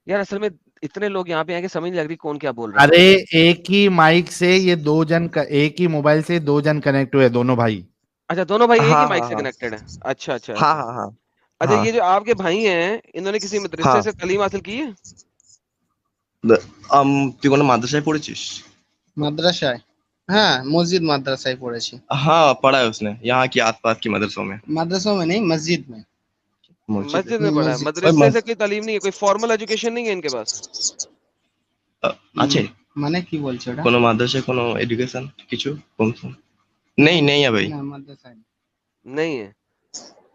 Speaker 7: यार असल में इतने लोग यहाँ पे आके समझ नहीं लग रही कौन क्या बोल रहा है।
Speaker 1: अरे एक ही माइक से ये एक ही मोबाइल से दो जन कनेक्ट हुए, दोनों भाई।
Speaker 7: अच्छा दोनों भाई एक ही
Speaker 10: हाँ
Speaker 7: माइक
Speaker 10: हाँ
Speaker 7: से
Speaker 10: हाँ
Speaker 7: कनेक्टेड है? अच्छा अच्छा
Speaker 10: हाँ
Speaker 7: अच्छा।
Speaker 10: हाँ हाँ
Speaker 7: अच्छा
Speaker 10: हाँ
Speaker 7: ये जो आपके भाई हैं, इन्होंने किसी मदरसे
Speaker 10: हाँ।
Speaker 7: से तालीम हासिल की है?
Speaker 10: তুই কোনো মাদ্রাসায় পড়েছিস?
Speaker 11: মাদ্রাসায়, हाँ मस्जिद মাদ্রাসায় পড়েছি।
Speaker 10: हाँ पढ़ा है उसने, यहाँ की आसपास की मदरसों में।
Speaker 11: मदरसों में नहीं, मस्जिद में।
Speaker 10: मस्जिद
Speaker 7: मस्जिद में पढ़ा है,
Speaker 11: मस्जिद
Speaker 10: ওই
Speaker 7: मदरसे से कोई तालीम नहीं है, कोई फॉर्मल एजुकेशन नहीं है इनके पास?
Speaker 10: আছে
Speaker 11: মানে কি বলছো ওটা?
Speaker 10: কোনো মাদ্রাসায় কোনো এডুকেশন কিছু কমছে? नहीं नहीं है भाई।
Speaker 11: না মাদ্রাসায়
Speaker 7: नहीं है।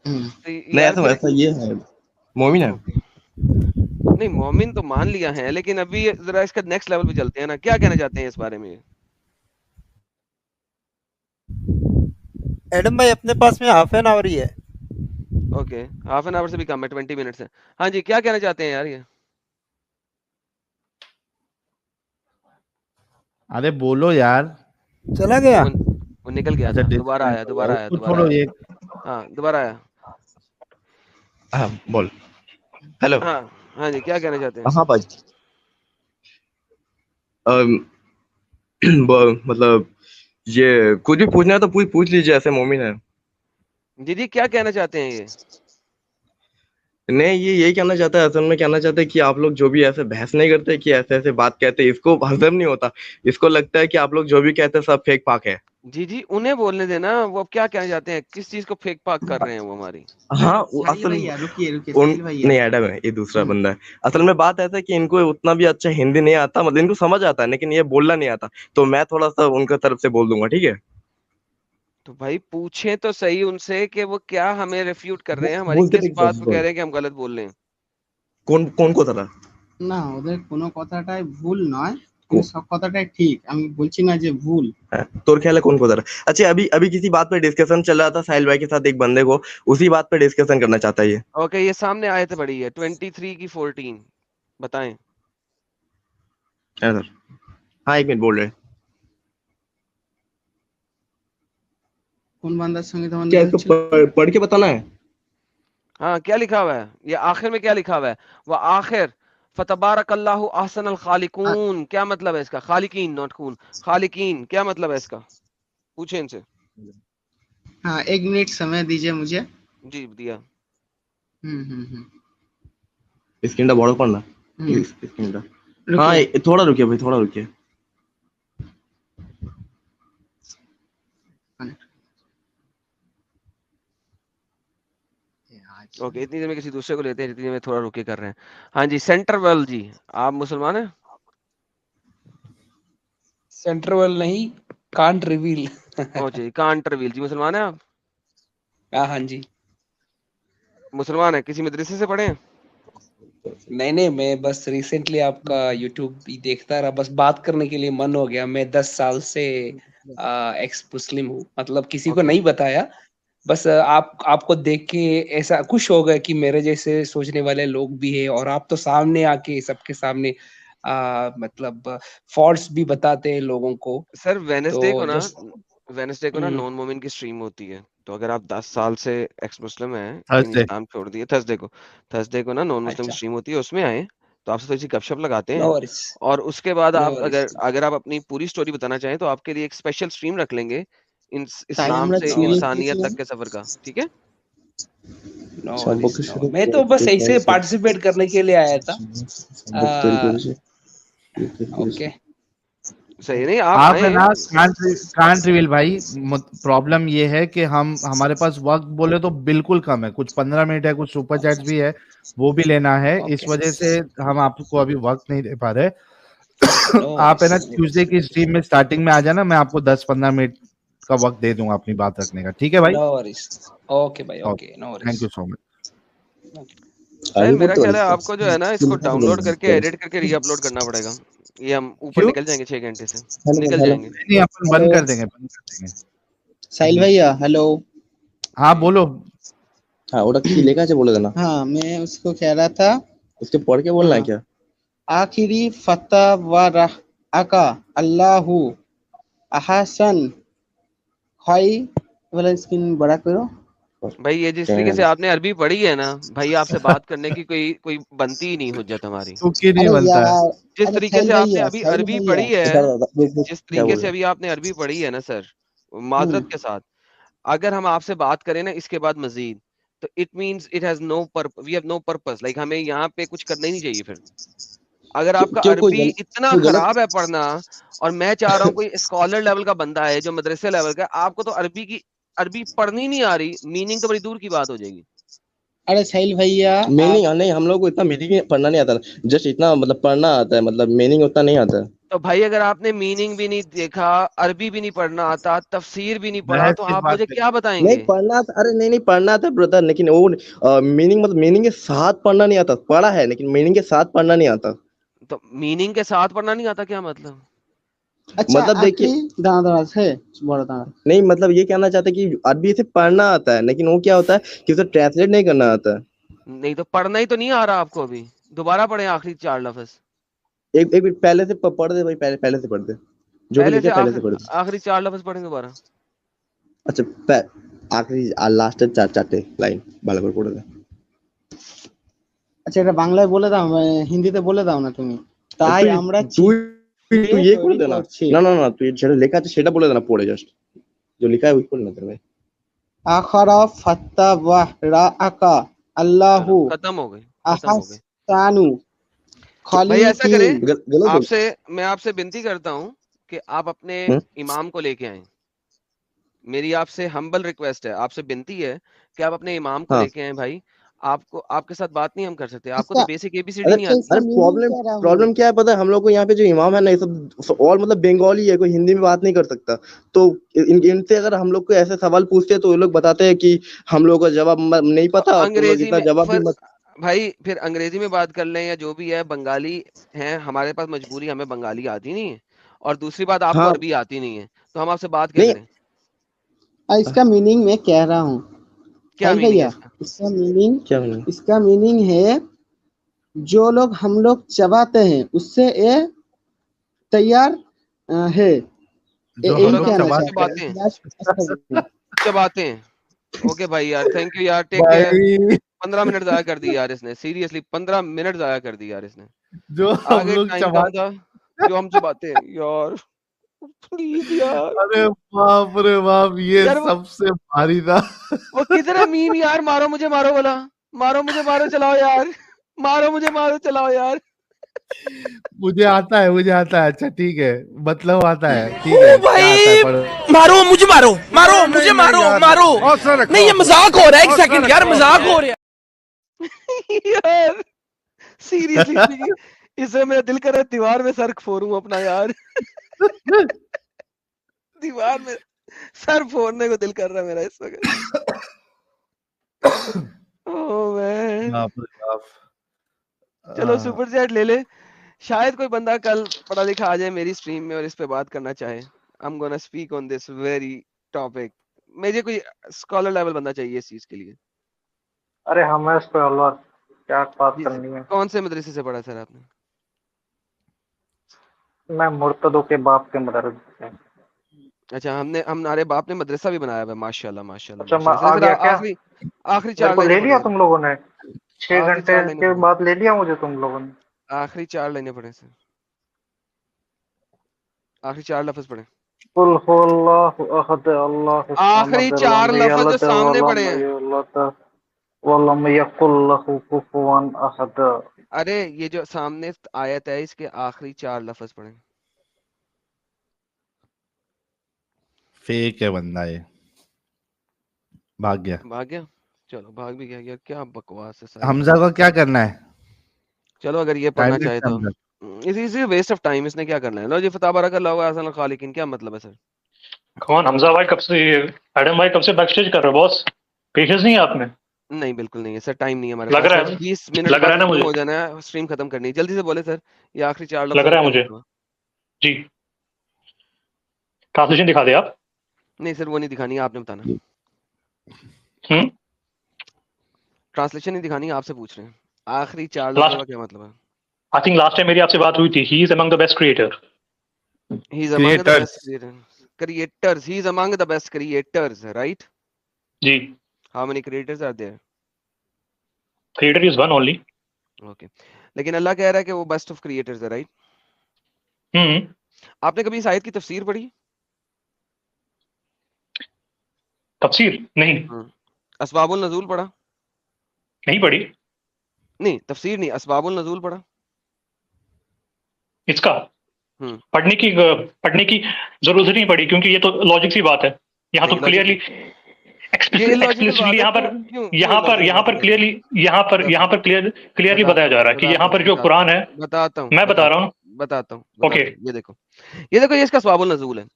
Speaker 11: हम्म।
Speaker 7: तो
Speaker 10: नहीं
Speaker 7: यार
Speaker 10: ऐसा
Speaker 7: फिर
Speaker 10: ऐसा ये है, मोमिन है।
Speaker 7: ओके, नहीं मोमिन तो मान लिया है, लेकिन अभी जरा इसका नेक्स्ट लेवल पे चलते हैं ना, क्या कहना चाहते हैं इस बारे में?
Speaker 4: एडम भाई अपने पास में हाफ एन आवर ही है।
Speaker 7: ओके हाफ एन आवर से भी कम है, 20 मिनट्स है। हाँ जी क्या कहना चाहते हैं यार ये?
Speaker 1: अरे बोलो यार।
Speaker 4: चला गया।
Speaker 7: वो निकल गया
Speaker 1: अच्छा
Speaker 7: था, दोबारा आया,
Speaker 1: डिस्कनेक्ट हो गया,
Speaker 7: दोबारा आया,
Speaker 1: उसको
Speaker 7: दोबारा
Speaker 1: छोड़ो
Speaker 7: आया।
Speaker 1: ये।
Speaker 7: हाँ दोबारा आया।
Speaker 10: हाँ बोल। हेलो।
Speaker 7: हाँ हाँ जी क्या कहना चाहते हैं?
Speaker 10: हाँ भाई। अम, मतलब ये कुछ भी पूछना है तो पूछ लीजिए, ऐसे मोमिन है।
Speaker 7: जी जी क्या कहना चाहते हैं ये?
Speaker 10: नहीं ये यही कहना चाहता है, असल में कहना चाहता है कि आप लोग जो भी ऐसे बहस नहीं करते, कि ऐसे ऐसे बात कहते हैं, इसको हजम नहीं होता। इसको लगता है कि आप लोग जो भी कहते हैं सब फेक फाक है।
Speaker 7: जी जी उन्हें बोलने देना, वो अब क्या कहना चाहते हैं, किस चीज को फेक पाक कर रहे हैं वो हमारी?
Speaker 10: हाँ वो
Speaker 11: साहिल
Speaker 10: असल
Speaker 11: भैया रुकिए रुकिए,
Speaker 10: उन
Speaker 11: साहिल भैया।
Speaker 10: नहीं एडम है, ये दूसरा बंदा है। असल में बात ऐसा है कि इनको उतना भी अच्छा हिंदी नहीं आता, मतलब इनको समझ आता है लेकिन ये बोलना नहीं आता। तो मैं थोड़ा सा उनका तरफ से बोल दूंगा, ठीक है।
Speaker 7: तो भाई पूछें तो सही उनसे कि वो क्या हमें रिफ्यूट कर रहे हैं, हमारी
Speaker 10: বলতে
Speaker 7: किस
Speaker 10: ঠিক
Speaker 7: बात को कह
Speaker 10: বল।
Speaker 7: रहे हैं कि हम गलत बोल रहे हैं।
Speaker 10: কোন কোন কথাটা?
Speaker 11: না ওদের কোনো কথাটাই ভুল নয়, কিন্তু সব কথাটাই ঠিক, আমি বলছি না যে ভুল।
Speaker 10: हाँ, তোর ख्याल है कौन কথাটা? अच्छा अभी अभी किसी बात पे डिस्कशन चल रहा था साहिल भाई के साथ, एक बंदे को उसी बात पे डिस्कशन करना चाहता है ये।
Speaker 7: ओके ये सामने आयत पड़ी है 23 की 14, बताएं।
Speaker 10: है सर। हाँ एक मिनट बोल रहे हैं।
Speaker 11: কোন বান্দার সঙ্গে তোমার
Speaker 10: क्या
Speaker 11: নিয়ে
Speaker 10: इसको
Speaker 11: হচ্ছিল?
Speaker 10: पढ़ के बताना है?
Speaker 7: हाँ क्या लिखा हुआ है, ये आखिर में क्या लिखा हुआ है? वो आखिर फतबारकल्लाहु अहसनुल खालिकून, क्या मतलब है इसका? खालिकीन नॉट खून, खालिकीन क्या मतलब है इसका? पूछे इनसे।
Speaker 11: हाँ 1 मिनट समय दीजिए मुझे।
Speaker 7: जी दिया।
Speaker 10: स्क्रीनটা বড় কর না
Speaker 11: हम्म।
Speaker 10: स्क्रीनটা।
Speaker 11: रुकिए।
Speaker 10: हाँ थोड़ा रुकिए भाई, थोड़ा रुकिए।
Speaker 7: ओके, इतनी देर में किसी दूसरे को लेते हैं, जितनी देर में थोड़ा रुके कर रहे हैं। हाँ जी, सेंटरवेल जी, आप मुसलमान हैं?
Speaker 12: सेंटरवेल नहीं, कांट रिवील।
Speaker 7: ओ जी, कांट रिवील जी, मुसलमान हैं आप?
Speaker 12: हाँ जी।
Speaker 7: मुसलमान है, किसी मदरसे से पढ़े हैं?
Speaker 12: नहीं, मैं बस रिसेंटली आपका यूट्यूब भी देखता रहा, बस बात करने के लिए मन हो गया। मैं 10 साल से एक्स मुस्लिम हूँ, मतलब किसी को नहीं बताया, बस आपको देख के ऐसा खुश हो गया कि मेरे जैसे सोचने वाले लोग भी है, और आप तो सामने आके सबके सामने मतलब फॉल्ट्स भी बताते हैं लोगों को।
Speaker 7: सर वेडनेसडे को ना
Speaker 12: हम्म।
Speaker 7: नॉन मोमिन की स्ट्रीम होती है, तो अगर आप 10 साल से एक्स मुस्लिम हैं,
Speaker 1: थर्सडे
Speaker 7: इस्लाम छोड़ दिए, थर्सडे को ना नॉन मुस्लिम की
Speaker 12: अच्छा,
Speaker 7: स्ट्रीम होती है, उसमें आए तो आपसे थोड़ी सी गपशप लगाते
Speaker 12: नो
Speaker 7: हैं,
Speaker 12: वरीज,
Speaker 7: और उसके बाद
Speaker 12: नो
Speaker 7: आप
Speaker 12: वरीज,
Speaker 7: अगर आप अपनी पूरी स्टोरी बताना चाहें तो आपके लिए एक स्पेशल स्ट्रीम रख लेंगे इस्लाम से
Speaker 12: नो वरीज,
Speaker 7: इंसानियत तक के सफर का, ठीक है?
Speaker 12: No worries, no. मैं तो बस ऐसे पार्टिसिपेट करने के लिए आया था। ओके,
Speaker 7: सही नहीं, आप
Speaker 1: आप है
Speaker 7: आए।
Speaker 1: ना, कांट रिवील भाई। प्रॉब्लम ये है कि हमारे पास वक्त बोले तो बिल्कुल कम है, कुछ 15 मिनट है, कुछ सुपर चैट्स भी है, वो भी लेना है, इस
Speaker 12: ओके,
Speaker 1: वजह से हम आपको अभी वक्त नहीं दे पा रहे।
Speaker 12: नो
Speaker 1: आप है ना
Speaker 12: वरीज,
Speaker 1: ट्यूसडे की स्ट्रीम में स्टार्टिंग में आ जाना, मैं आपको 10-15 मिनट का वक्त दे दूंगा अपनी बात रखने का, ठीक है भाई?
Speaker 12: No worries. ओके भाई, okay, no
Speaker 1: thank
Speaker 12: worries.
Speaker 1: You so much.
Speaker 7: Sir मेरा ख्याल है आपको जो है ना इसको डाउनलोड करके एडिट करके री-अपलोड करना पड़ेगा। ये हम ऊपर
Speaker 1: क्यों?
Speaker 7: निकल जाएंगे 6 घंटे से, निकल जाएंगे।
Speaker 1: नहीं, अपन बंद कर देंगे, बंद कर देंगे।
Speaker 11: साहिल भैया हेलो।
Speaker 1: हाँ बोलो।
Speaker 10: हाँ ওটা কি লেখা আছে বলে দেনা।
Speaker 11: हाँ, मैं उसको कह रहा था,
Speaker 10: उसके पढ़ के बोलना है क्या?
Speaker 11: आखिरी फतह व रहा अल्लाहु अहसन खाई वाला स्क्रीन बड़ा करो।
Speaker 7: भाई ये जिस तरीके से आपने अरबी पढ़ी है ना भाई, आपसे बात करने की कोई बनती ही नहीं हुज्जत हमारी।
Speaker 1: तुक्की नहीं
Speaker 11: अरे
Speaker 1: बनता है।
Speaker 11: यार,
Speaker 7: जिस
Speaker 11: अरे
Speaker 7: तरीके से आपने अभी
Speaker 11: साहिल
Speaker 7: अरबी
Speaker 11: भैया,
Speaker 7: पढ़ी है, जिस
Speaker 10: क्या
Speaker 7: तरीके
Speaker 10: बोल
Speaker 7: से अभी आपने अरबी पढ़ी है ना सर, माजरत के साथ, अगर हम आपसे बात करें ना इसके बाद मजीद, तो it means it has no we have no purpose, like हमें यहाँ पे कुछ करना ही नहीं चाहिए फिर। अगर आपका
Speaker 10: क्यों कोई
Speaker 7: अरबी इतना
Speaker 10: कोई गलत
Speaker 7: खराब है पढ़ना, और मैं चाह रहा हूँ कोई स्कॉलर लेवल का बंदा है जो मदरसे लेवल का, आपको तो अरबी पढ़नी नहीं आ रही, मीनिंग तो बड़ी दूर की बात हो जाएगी।
Speaker 11: अरे साहिल भैया
Speaker 10: मीनिंग नहीं, हम लोग को इतना मीनिंग पढ़ना नहीं आता, जस्ट इतना मतलब पढ़ना आता है, मतलब मीनिंग उतना नहीं आता है।
Speaker 7: तो भाई अगर आपने मीनिंग भी नहीं देखा, अरबी भी नहीं पढ़ना आता, तफसीर भी नहीं पढ़ा,
Speaker 1: बहस
Speaker 7: तो
Speaker 1: किस
Speaker 7: आप
Speaker 1: बात
Speaker 7: मुझे
Speaker 1: पे?
Speaker 7: क्या
Speaker 10: नहीं
Speaker 7: बताएंगे?
Speaker 10: पढ़ना अरे नहीं पढ़ना आता ब्रदर, लेकिन वो मीनिंग मतलब मीनिंग के साथ पढ़ना नहीं आता, पढ़ा है लेकिन मीनिंग के साथ पढ़ना नहीं आता।
Speaker 7: तो मीनिंग के साथ पढ़ना नहीं आता क्या मतलब?
Speaker 11: अच्छा,
Speaker 10: मतलब देखिए,
Speaker 11: आखिरी दाना है बड़ा दाना।
Speaker 10: नहीं मतलब ये कहना चाहते हैं कि अरबी से पढ़ना आता है, लेकिन वो क्या होता है कि उसे ट्रांसलेट नहीं करना आता है।
Speaker 7: नहीं तो पढ़ना ही तो नहीं आ रहा आपको अभी, दोबारा पढ़े आखिरी 4 लफ्ज।
Speaker 10: एक एक मिनट पहले से पढ़ दे भाई, पहले से पढ़ दे, जो भी
Speaker 7: पहले
Speaker 10: लिखे
Speaker 7: से
Speaker 10: पहले से पढ़ दे।
Speaker 7: आखिरी 4 लफ्ज पढ़े दोबारा।
Speaker 10: अच्छा आखिरी लास्ट চারটে লাইন ভালো করে পড়ে দে।
Speaker 11: আচ্ছা, এটা বাংলায় বলে দাও, হিন্দিতে বলে দাও না তুমি। তাই আমরা
Speaker 10: তুই ये করে দে না,
Speaker 11: করছি।
Speaker 10: না না না তুই যেটা লেখা আছে সেটা বলে দে না, পড়ে জাস্ট जो लिखा है वही पढ़ ना भाई।
Speaker 11: आखरा फत्ता व राका अल्लाहु
Speaker 7: खत्म हो गई।
Speaker 11: अहसानु
Speaker 7: भाई ऐसा करें,
Speaker 11: खालिकीन।
Speaker 7: मैं आपसे विनती करता हूँ कि आप अपने इमाम को लेके आए। मेरी आपसे हम्बल रिक्वेस्ट है, आपसे विनती है कि आप अपने इमाम को लेके आए भाई। आपके साथ बात नहीं हम कर सकते, आपको तो बेसिक एबीसीडी नहीं आती।
Speaker 10: अरे प्रॉब्लम क्या है पता है, हम लोग को यहाँ पे जो इमाम है ना, ये सब और मतलब बंगाली है, कोई हिंदी में बात नहीं कर सकता, तो इनसे अगर हम लोग को ऐसे सवाल पूछते हैं तो ये लोग बताते हैं कि हम लोग को जवाब नहीं पता,
Speaker 7: अंग्रेजी में
Speaker 10: जवाब भी मत।
Speaker 7: भाई फिर अंग्रेजी में बात कर लें या जो भी है, बंगाली है हमारे पास मजबूरी, हमें बंगाली आती नहीं है, और दूसरी बात आपको अरबी आती नहीं है, तो हम आपसे बात क्या करें?
Speaker 11: इसका मीनिंग मैं कह रहा हूँ
Speaker 7: क्या मीनिंग है
Speaker 11: इसका मीनिंग है जो लोग हम लोग चबाते हैं उससे ये तैयार है।
Speaker 7: चबाते हैं। ओके भाई यार, थैंक यू यार, टेक केयर। 15 मिनट जाया कर दी यार इसने, सीरियसली 15 मिनट जाया कर दी यार इसने।
Speaker 1: जो हम लोग
Speaker 7: जो हम चबाते हैं यार, प्लीज यार।
Speaker 1: अरे बाप रे बाप, ये सबसे भारी था।
Speaker 7: वो किधर है मीम यार? मारो मुझे, मारो बोला, मारो मुझे, मारो चलाओ यार, मारो मुझे, मारो चलाओ यार।
Speaker 1: मुझे आता है। अच्छा ठीक है, मतलब आता है, ठीक है
Speaker 5: भाई मारो मुझे, मारो मुझे, मारो नहीं, ये मजाक हो रहा है, एक सेकंड यार, मजाक हो रहा है।
Speaker 7: यार सीरियसली स्पीकिंग, इससे मेरा दिल कर रहा है दीवार में सर फोड़ूं अपना यार। दीवार में सर फोड़ने को दिल कर रहा है मेरा इस वक्त। ओह मैन,
Speaker 1: बाप रे बाप।
Speaker 7: चलो सुपर चैट ले ले, शायद कोई बंदा कल पढ़ा लिखा आ जाए मेरी स्ट्रीम में और इस पे बात करना चाहे। I am gonna speak on this very topic. मुझे कोई स्कॉलर लेवल बंदा चाहिए इस चीज के लिए।
Speaker 8: अरे हमें इस पे अल्लाह क्या बात
Speaker 7: जी
Speaker 8: करनी है।
Speaker 7: कौन से मदरसे से पढ़ा सर आपने?
Speaker 8: मैं मुर्तदों के बाप के मदरसे से।
Speaker 7: अच्छा, हमारे बाप ने मदरसा भी बनाया हुआ है, माशाल्लाह माशाल्लाह
Speaker 8: अच्छा मैं
Speaker 7: माशाल्लाह।
Speaker 8: आ
Speaker 7: सर
Speaker 8: गया क्या?
Speaker 7: आखिरी आखिरी
Speaker 8: मेरे
Speaker 7: 4
Speaker 8: को ले
Speaker 7: लाइनें
Speaker 8: लिया
Speaker 7: पढ़े,
Speaker 8: तुम लोगों ने? 6
Speaker 7: आखिरी
Speaker 8: घंटे
Speaker 7: 4 लाइनें
Speaker 8: के
Speaker 7: पढ़े,
Speaker 8: बाद ले लिया मुझे तुम लोगों ने।
Speaker 7: आखिरी 4 लाइनें पढ़े सर, आखिरी 4 लफ्ज पढ़े,
Speaker 8: कुल हुवल्लाहु अहद अल्लाहु
Speaker 7: आखिरी
Speaker 8: समद
Speaker 7: 4
Speaker 8: लम
Speaker 7: लफ्ज जो
Speaker 8: यलिद
Speaker 7: सामने
Speaker 8: वलम
Speaker 7: पढ़े हैं।
Speaker 8: यूलद वलम यकुल लहु कुफुवन अहद।
Speaker 7: अरे ये जो सामने आयत है इसके आखिरी 4 लफ्ज पढ़े।
Speaker 1: फेक है बंदा ये, भाग गया।
Speaker 7: भाग गया, चलो भाग भी गया, क्या बकवास है सारी।
Speaker 1: हमजा को क्या करना है?
Speaker 7: चलो अगर ये पढ़ना
Speaker 1: टाइम
Speaker 7: चाहे तो इसी वेस्ट ऑफ टाइम, इसने क्या करना है। लो जी फतह बारक अल्लाह व अहसन खालिकिन, क्या मतलब है सर?
Speaker 8: कौन हमजा भाई? कब से एडम भाई कब से बैक स्टेज कर रहे हो बॉस? पेशेंस नहीं है आप में?
Speaker 7: नहीं बिल्कुल नहीं है सर, टाइम नहीं है हमारे
Speaker 8: लग
Speaker 7: पास
Speaker 8: रहा
Speaker 7: सर,
Speaker 8: है,
Speaker 7: 20 मिनट
Speaker 8: लग रहा
Speaker 7: बाद
Speaker 8: है ना
Speaker 7: खत्म
Speaker 8: मुझे,
Speaker 7: हो जाना है, स्ट्रीम खत्म करनी है, जल्दी से बोले सर ये आखिरी 4
Speaker 8: लग
Speaker 7: लफ्जों
Speaker 8: रहा
Speaker 7: का
Speaker 8: है
Speaker 7: क्या
Speaker 8: मुझे
Speaker 7: मतलब है?
Speaker 8: जी। ट्रांसलेशन दिखा दे आप।
Speaker 7: नहीं सर वो नहीं दिखानी है, आपने बताना।
Speaker 8: हम्म,
Speaker 7: ट्रांसलेशन नहीं दिखानी है, आपसे पूछ रहे हैं आखिरी 4 लफ्जों का
Speaker 8: लास्ट
Speaker 7: क्या मतलब है।
Speaker 8: आई थिंक लास्ट टाइम मेरी आपसे बात हुई थी, he is among the best creator.
Speaker 7: He is among the best
Speaker 1: creators.
Speaker 7: Creators, he is among the best creators, right?
Speaker 8: जी,
Speaker 7: how many creators are there?
Speaker 8: Creator is one only.
Speaker 7: Okay, लेकिन Allah कह रहा है कि वो best of creators है, right?
Speaker 8: Hmm,
Speaker 7: आपने कभी इस आयत की तफसीर पढ़ी?
Speaker 8: तफसीर नहीं,
Speaker 7: असबाबुल नज़ूल पढ़ा?
Speaker 8: नहीं पढ़ी
Speaker 7: नहीं तफसीर नहीं, असबाबुल नज़ूल पढ़ा?
Speaker 8: इसका। पढ़ने की जरूरत नहीं पड़ी, क्योंकि ये तो लॉजिक सी बात है। यहाँ तो क्लियरली एक्सप्लिसिटली यहाँ पर क्लियरली बताया जा रहा है कि यहाँ पर जो कुरान है,
Speaker 7: बताता हूँ,
Speaker 8: मैं बता रहा हूँ।
Speaker 7: बताता हूँ।
Speaker 8: ओके,
Speaker 7: ये देखो ये इसका असबाबुल नज़ूल है।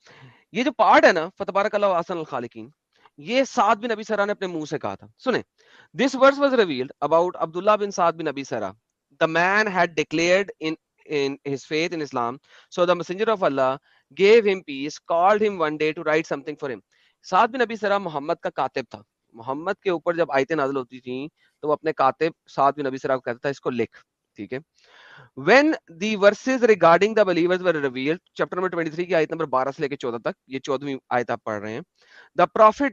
Speaker 7: ये जो पार्ट है ना, फतबारक अल्लाह व अहसनुल खालिकीन, ये साद बिन अबी सरा ने अपने मुंह से कहा था। सुने, this verse was revealed about Abdullah bin Saad bin Abi Sarh. The man had declared in his faith in Islam, so the messenger of Allah gave him peace, called him one day to write something for him. Saad bin Abi सरा मोहम्मद का कातिब था। मोहम्मद के ऊपर जब आयतें नाज़िल होती थी तो वो अपने कातिब साद बिन अबी सरा को कहता था इसको लिख, ठीक है। When the verses regarding the believers were revealed, chapter number 23 की आयत नंबर 12 से लेकर 14 तक, ये 14वीं आयत आप पढ़ रहे हैं। The prophet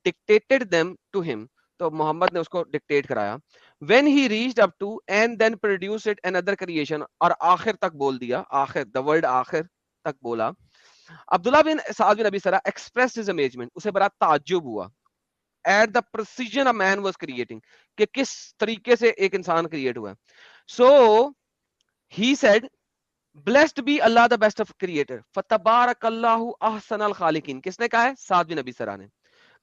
Speaker 7: dictated them to him, तो मोहम्मद ने उसको डिक्टेट कराया। When he reached up to and then produced it another creation, और आखिर तक बोल दिया, आखिर द वर्ड आखिर तक बोला। अब्दुल्ला बिन साद बिन अबी सरा expressed his amazement, उसे बड़ा ताज्जुब हुआ at the precision a man was creating, कि किस तरीके से एक इंसान क्रिएट हुआ है। So he said, blessed be Allah the best of creator, फतबारकल्लाहु अहसनल खालिकीन। किसने कहा है? साद बिन अबी सरा ने।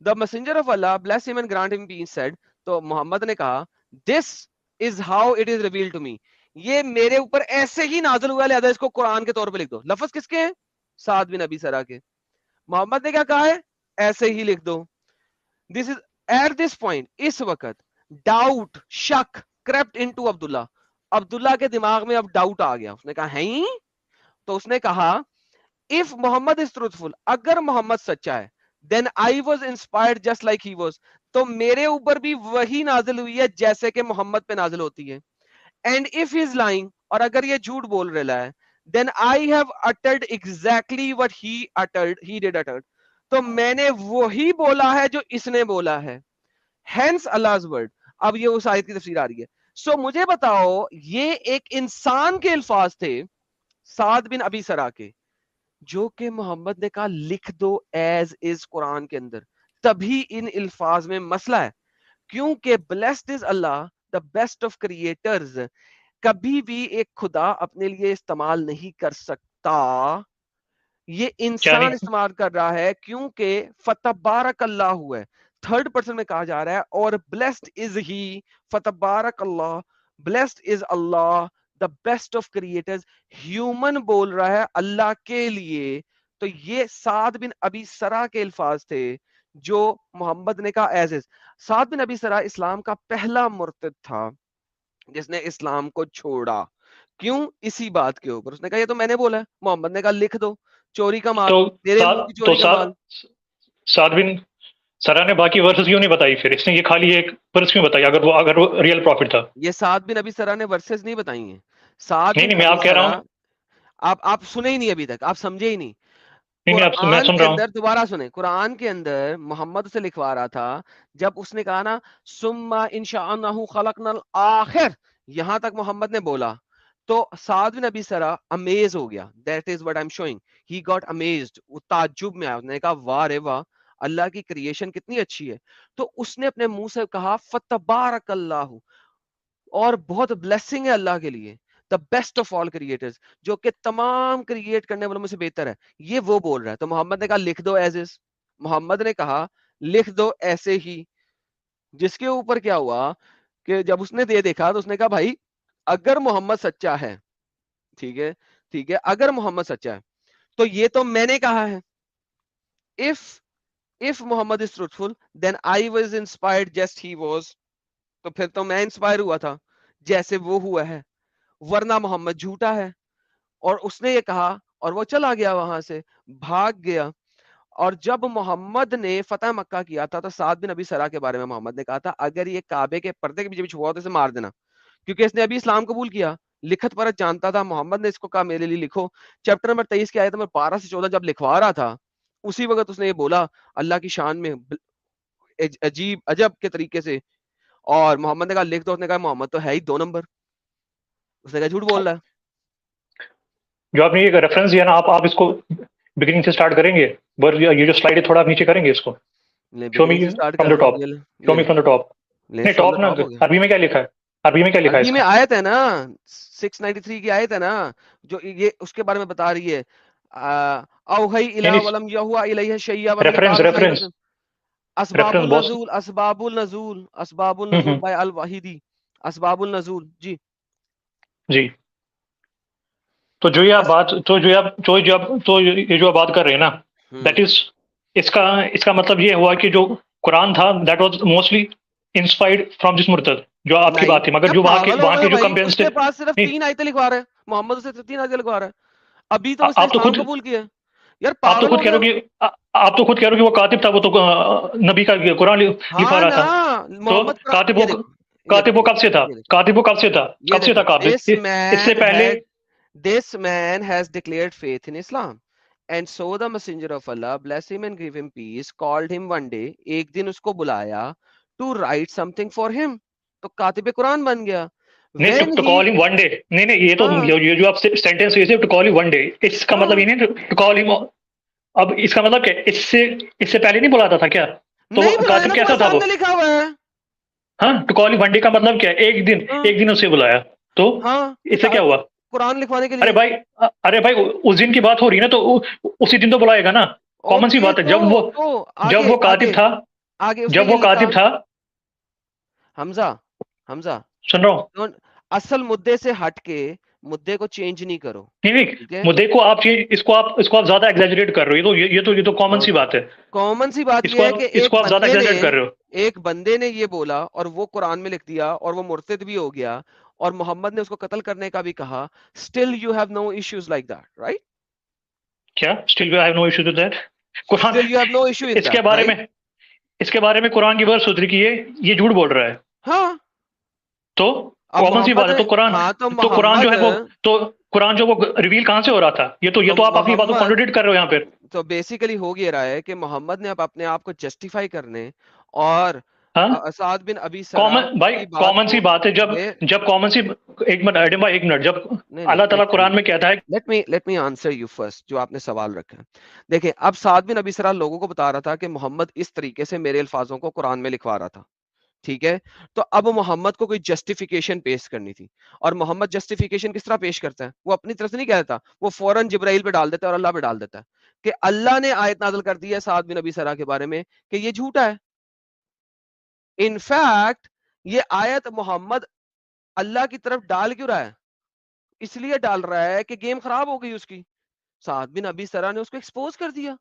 Speaker 7: The messenger of Allah, bless him and grant him peace, said, तो मोहम्मद ने कहा, this is how it is revealed to me, ये मेरे ऊपर ऐसे ही नाज़िल हुआ, लिहाजा इसको कुरान के तौर पे लिख दो। लफ्ज किसके हैं? साद बिन अबी सरा के। मोहम्मद ने क्या कहा है? ऐसे ही लिख दो। This is at this point, इस वक्त डाउट, शक crept into अब्दुल्ला। अब्दुल्ला के दिमाग में अब डाउट आ गया। उसने कहा है, तो उसने कहा इफ मोहम्मद इज ट्रूथफुल, अगर मोहम्मद सच्चा है, then I was inspired just like he was, तो मेरे ऊपर भी वही नाजिल हुई है जैसे कि मोहम्मद पे नाजिल होती है। And if he is lying, और अगर ये झूठ बोल रहा है, then I have uttered exactly what he did uttered, तो मैंने वही बोला है जो इसने बोला है। Hence Allah's word. अब ये उस आयत की तफसीर आ रही है। सो मुझे बताओ, ये एक इंसान के अल्फाज थे साद बिन अबी सरा के, जो कि मोहम्मद ने कहा लिख दो एज इज कुरान के अंदर, तभी इन अल्फाज में मसला है। क्योंकि blessed is Allah the best of creators, कभी भी एक खुदा अपने लिए इस्तेमाल नहीं कर सकता, ये इंसान इस्तेमाल कर रहा है, क्योंकि फतबारक अल्लाह है। थर्ड पर्सन में कहा जा रहा है और ब्लेस्ड इज ही फतबारक अल्लाह, blessed is Allah the best of creators. Human बोल रहा है अल्लाह के लिए, तो ये साद बिन अबी सरा के अल्फाज थे जो मोहम्मद ने कहा as is. Saad bin Abi सरा इस्लाम का पहला मुर्तद था जिसने इस्लाम को छोड़ा। क्यों? इसी बात के ऊपर उसने कहा ये तो मैंने बोला है। मोहम्मद ने कहा लिख दो, चोरी का माल, तेरे मुंह की चोरी का माल।
Speaker 8: साद बिन सरा ने बाकी वर्सेस क्यों नहीं बताई फिर? इसने ये खाली एक वर्स क्यों बताई अगर वो रियल प्रॉफिट था?
Speaker 7: ये साद बिन अबी सरा ने वर्सेस नहीं बताई हैं। साद
Speaker 8: नहीं, मैं आप कह रहा हूं,
Speaker 7: आप सुने ही नहीं अभी तक, आप समझे ही नहीं।
Speaker 8: मैं सुन रहा हूं।
Speaker 7: दोबारा सुने, कुरान के अंदर मोहम्मद से लिखवा रहा था जब उसने कहा ना सुम्मा इंशाअल्लाहु खलकनल आखिर, यहां तक मोहम्मद ने बोला तो साद बिन अबी सरा अमेज हो गया। That is what I am showing, he got amazed, वो ताज्जुब में आया, उसने कहा वाह रे वाह, अल्लाह की क्रिएशन कितनी अच्छी है। तो उसने अपने मुंह से कहा फतबारकल्लाहु, और बहुत ब्लेसिंग है अल्लाह के लिए, the best of all creators, जो कि तमाम क्रिएट करने वालों में से बेहतर है। ये वो बोल रहा है। तो मोहम्मद ने कहा लिख दो एज इज, मोहम्मद ने कहा लिख दो ऐसे ही। जिसके ऊपर क्या हुआ कि जब उसने ये देखा तो उसने कहा भाई अगर मोहम्मद सच्चा है, ठीक है ठीक है, अगर मोहम्मद सच्चा है तो ये तो मैंने कहा है। If Mohammad is truthful then I was inspired just he was, तो फिर तो मैं इंस्पायर हुआ था जैसे वो हुआ है, वरना मोहम्मद झूठा है। और उसने ये कहा और वो चला गया, वहां से भाग गया। और जब मोहम्मद ने फतह मक्का किया था तो साद बिन अबी सरा के बारे में मोहम्मद ने कहा था अगर ये काबे के पर्दे के पीछे हुआ तो इसे मार देना, क्योंकि इसने अभी इस्लाम कबूल किया, लिखत परत जानता था। मोहम्मद ने इसको कहा मेरे लिए लिखो। चैप्टर नंबर 23 की आयत नंबर 12 से 14 जब लिखवा रहा था उसी वक्त उसने ये बोला अल्लाह की शान में अजीब अजब के तरीके से, और मोहम्मद ने कहा लिख दो। उसने कहा मोहम्मद तो है ही 2 नंबर, उसने कहा झूठ बोल रहा है।
Speaker 8: जो आपने ये रेफरेंस दिया ना, आप इसको बिगिनिंग से स्टार्ट करेंगे, बस ये जो स्लाइड है थोड़ा आप नीचे करेंगे इसको। Show me from the top, show me from the top. नहीं टॉप ना, अरबी में क्या लिखा है? अरबी में क्या लिखा है?
Speaker 7: अरबी में आयत है ना 693 की आयत है ना, जो ये उसके बारे में बता रही है। औहई इला वलम यहुआ इलैहि शैया
Speaker 8: रेफरेंस
Speaker 7: अस्बाबुल नज़ूल, अस्बाबुल नज़ूल, अस्बाबुल नज़ूल बाय अल वाहिदी, अस्बाबुल नज़ूल जी
Speaker 8: जी। तो जो ये आप बात ये जो आप बात कर रहे हैं ना, दैट इज इसका मतलब ये हुआ कि जो कुरान था that was mostly inspired from this मुर्तद, जो आपकी बात थी। मगर जो वहां के जो कंपेरेंस थे,
Speaker 7: पास सिर्फ 3 आयतें लिखवा रहे हैं, मोहम्मद से 3 आयतें लिखवा रहे हैं। अभी तो उसने इस्लाम कबूल किया यार।
Speaker 8: आप तो खुद कह रहे हो कि वो कातिब था, वो तो नबी का कुरान लिखवा रहा था। तो कातिब वो कब से था? कातिब इससे पहले
Speaker 7: This man has declared faith in Islam, and so the messenger of Allah, bless him and give him peace, called him one day, एक दिन उसको बुलाया to write something for him, तो कातिब कुरान बन गया।
Speaker 8: नहीं to call him one day, नहीं ये तो ये जो आप सेंटेंस यूज है to call him one day, इसका मतलब ये नहीं to call him। अब इसका मतलब क्या? इससे पहले नहीं बुलाता था क्या? तो कातिब कैसा था वो?
Speaker 7: लिखा हुआ है।
Speaker 8: हाँ, to call him one day का मतलब क्या है? एक दिन उसे बुलाया, तो इससे क्या हुआ?
Speaker 7: कुरान लिखवाने के लिए।
Speaker 8: अरे भाई उस दिन की बात हो रही है ना, तो उसी दिन तो बुलाएगा ना, कॉमन सी बात है। जब वो कातिब था
Speaker 7: हमजा
Speaker 8: सुन रहा हूँ,
Speaker 7: असल मुद्दे से हटके मुद्दे को चेंज नहीं करो।
Speaker 8: नहीं मुद्दे को आप इसको आप ज्यादा एग्जैजरेट कर रहे हो। ये तो कॉमन सी बात है।
Speaker 7: कॉमन सी बात ये है कि
Speaker 8: इसको आप ज्यादा एग्जैजरेट कर रहे हो।
Speaker 7: एक बंदे ने ये बोला और वो कुरान में लिख दिया और वो मुर्तद भी हो गया और मोहम्मद ने उसको कत्ल करने का भी कहा। Still you have no issues like that, right?
Speaker 8: क्या still you have no issues with that? Quran
Speaker 7: still you have no issue with that.
Speaker 8: इसके बारे में कुरान की वर्स उतरी कि ये झूठ बोल रहा है।
Speaker 7: हाँ,
Speaker 8: तो कॉमन सी बात है। तो कुरान जो है वो तो कुरान जो वो रिवील कहां से हो रहा था? ये तो आप अपनी बातों को कॉन्ट्रडिक्ट कर रहे हो यहाँ पे।
Speaker 7: तो बेसिकली हो गया रहा है कि मोहम्मद ने अपने आप को जस्टिफाई करने और साद बिन अबी सरा
Speaker 8: कॉमन सी बात है। जब कॉमन सी एक मिनट जब अल्लाह ताला कुरान में कहता है,
Speaker 7: let me answer you first, जो आपने सवाल रखा है। देखिए, अब साद बिन अबी सरा लोगों को बता रहा था कि मोहम्मद इस तरीके से मेरे अल्फाजों को कुरान में लिखवा रहा था, ठीक है? तो अब मोहम्मद को कोई जस्टिफिकेशन पेश करनी थी, और मोहम्मद जस्टिफिकेशन किस तरह पेश करता है? वो अपनी तरफ से नहीं कहता, वो फौरन जिब्राइल पे डाल देता है और अल्लाह पे डाल देता है कि अल्लाह ने आयत नाज़िल कर दी है साद बिन अबी सरा के बारे में कि ये झूठा है। इनफैक्ट ये आयत मोहम्मद अल्लाह की तरफ डाल क्यों रहा है? इसलिए डाल रहा है कि गेम खराब हो गई उसकी। साद बिन अबी सरा ने उसको एक्सपोज कर दिया,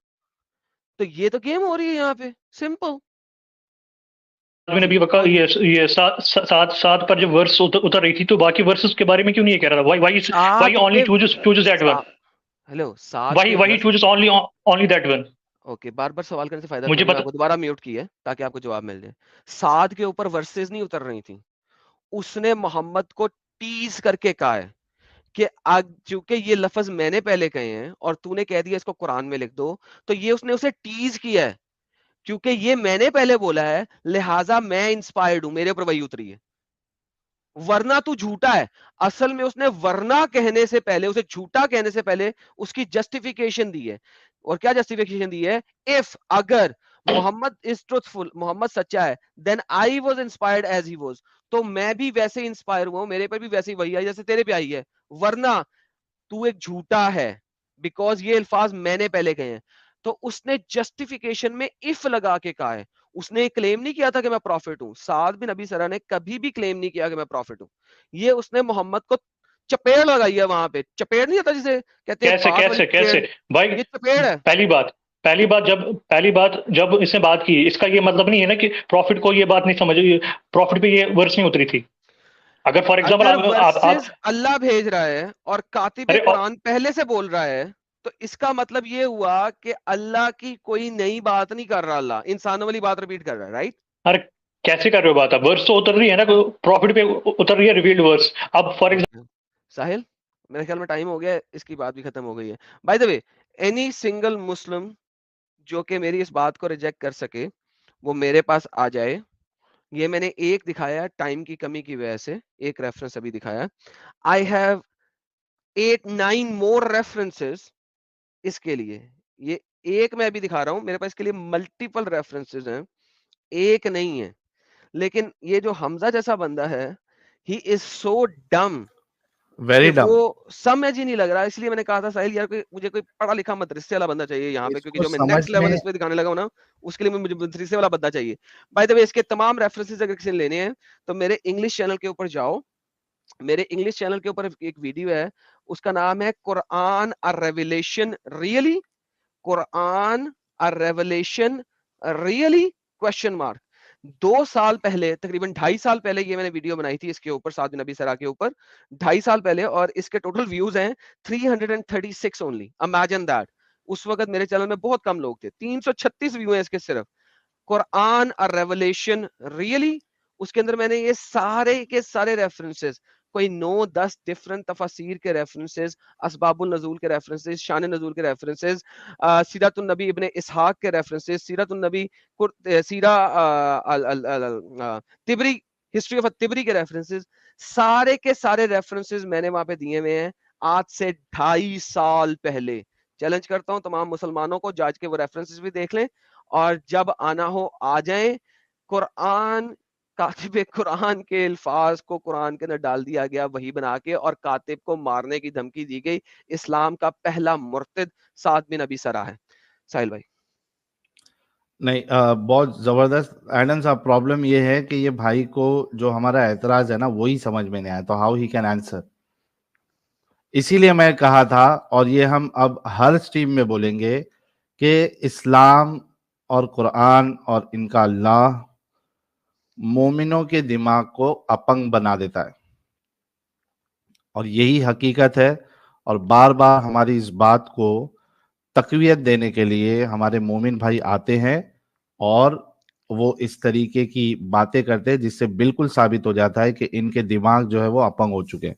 Speaker 7: तो ये तो गेम हो रही है यहाँ पे, सिंपल।
Speaker 8: नबी वका ये सात पर जब वर्स उतर रही थी तो बाकी वर्सेस के बारे में क्यों नहीं कह रहा था? Why only chooses that one?
Speaker 7: Hello, सात
Speaker 8: why chooses only that one?
Speaker 7: Okay, बार-बार सवाल करने से फायदा
Speaker 8: मुझे
Speaker 7: मैंने आपको दोबारा म्यूट किया है ताकि आपको जवाब मिल जाए। साद के ऊपर वर्सेस नहीं उतर रही थी, उसने मोहम्मद को टीज करके कहा है कि चूंकि ये लफ्ज मैंने पहले कहे हैं और तूने कह दिया इसको कुरान में लिख दो, तो ये उसने उसे टीज किया है, क्योंकि ये मैंने पहले बोला है लिहाजा मैं इंस्पायर्ड हूं, मेरे ऊपर वही उतरी है, वरना तू झूठा है। असल में उसने वरना कहने से पहले, उसे झूठा कहने से पहले उसकी जस्टिफिकेशन दी है। और क्या जस्टिफिकेशन दी है? इफ, अगर मोहम्मद इज ट्रुथफुल, मोहम्मद सच्चा है, then I was inspired as he was, तो मैं भी वैसे ही इंस्पायर हुआ हूं, मेरे पर भी वैसे ही वही आई जैसे तेरे पे आई है, वरना तू एक झूठा है, बिकॉज ये अल्फाज मैंने पहले कहे हैं। तो उसने जस्टिफिकेशन में इफ लगा के कहा है, उसने क्लेम नहीं किया था कि मैं प्रॉफिट हूं। साद बिन अबी सरा ने कभी भी क्लेम नहीं किया कि मैं प्रॉफिट हूं, ये उसने मोहम्मद को चपेड़ लगाई है वहां पे। चपेड़ नहीं आता जिसे कहते हैं,
Speaker 8: कैसे भाई?
Speaker 7: ये चपेड़ है।
Speaker 8: पहली बात जब इसने बात की, इसका ये मतलब नहीं है ना कि प्रॉफिट को ये बात नहीं समझ, प्रॉफिट पे ये वर्स नहीं उतरी थी। अगर फॉर एग्जांपल आप
Speaker 7: अल्लाह भेज रहा है और कातिब कुरान पहले से बोल रहा है, तो इसका मतलब ये हुआ कि अल्लाह की कोई नई बात नहीं कर रहा, अल्लाह इंसानों वाली बात रिपीट कर रहा है, राइट?
Speaker 8: अरे कैसे कर रहे हो बात? अब वर्स तो उतर रही है ना, प्रॉफिट पे उतर रही है रिवील्ड वर्स। अब फॉर एग्जांपल
Speaker 7: साहिल, मेरे ख्याल में टाइम हो गया, इसकी बात भी खत्म हो गई है। By the way, any single Muslim जो कि मेरी इस बात को रिजेक्ट कर सके, वो मेरे पास आ जाए। ये मैंने एक दिखाया टाइम की कमी की वजह से, एक रेफरेंस अभी दिखाया। आई हैव 8-9 मोर रेफरेंसेस इसके लिए। ये एक मैं अभी दिखा रहा हूं, मेरे पास इसके लिए मल्टीपल रेफरेंसेस हैं, एक नहीं है। लेकिन ये जो हमजा जैसा बंदा है, ही इज सो डम,
Speaker 1: वेरी डम,
Speaker 7: वो समझ ही नहीं लग रहा। इसलिए मैंने कहा था साहिल यार, मुझे कोई पढ़ा लिखा मदरसे वाला बंदा चाहिए यहाँ पे, क्योंकि जो मैं नेक्स्ट लेवल इस पे दिखाने लगा हूं ना, उसके लिए मुझे मदरसे वाला बंदा चाहिए। बाय द वे, इसके तमाम रेफरेंसेस अगर किसी ने लेने हैं तो मेरे इंग्लिश चैनल के ऊपर जाओ। मेरे इंग्लिश चैनल के ऊपर एक वीडियो है, उसका नाम है Quran a revelation really, Quran a revelation really question mark. 2 साल पहले, तकरीबन 2.5 साल पहले ये मैंने वीडियो बनाई थी इसके ऊपर, साद बिन नबी सरा के ऊपर, 2.5 साल पहले, और इसके टोटल व्यूज हैं 336 ओनली। इमेजिन दैट, उस वक्त मेरे चैनल में बहुत कम लोग थे, 336 व्यू हैं इसके सिर्फ। कुरान अ रेवलेशन रियली, उसके अंदर मैंने ये सारे के सारे रेफरेंसेस, कोई 9-10 डिफरेंट तफसीर के रेफरेंसेस, असबाबुल नजूल के रेफरेंसेस, शान नजूल के रेफरेंसेस, सीरतुन नबी इब्ने इसहाक के references, सीरतुन Nabi Sira Tabari, history of Tabari के रेफरेंसेस, सारे के सारे रेफरेंसेस मैंने वहां पे दिए हुए हैं आज से 2.5 साल पहले। चैलेंज करता हूं तमाम मुसलमानों को, जाज के वो रेफरेंसेस भी देख लें, और जब आना हो आ जाएं। कुरान, कातिब कुरान के अल्फाज को कुरान के अंदर डाल दिया गया वही बना के, और कातिब को मारने की धमकी दी गई। इस्लाम का पहला मुर्तद साद बिन अबी सरा है। साहिल भाई
Speaker 1: नहीं, बहुत जबरदस्त एडम साहब। प्रॉब्लम ये है कि ये भाई को जो हमारा एतराज है ना, वही समझ में नहीं आया, तो हाउ ही कैन आंसर। इसीलिए मैं कहा था, और ये हम अब हर स्ट्रीम में बोलेंगे कि इस्लाम और कुरान और इनका अल्लाह मोमिनों के दिमाग को अपंग बना देता है, और यही हकीकत है। और बार बार हमारी इस बात को तकवीयत देने के लिए हमारे मोमिन भाई आते हैं और वो इस तरीके की बातें करते हैं, जिससे बिल्कुल साबित हो जाता है कि इनके दिमाग जो है वो अपंग हो चुके हैं।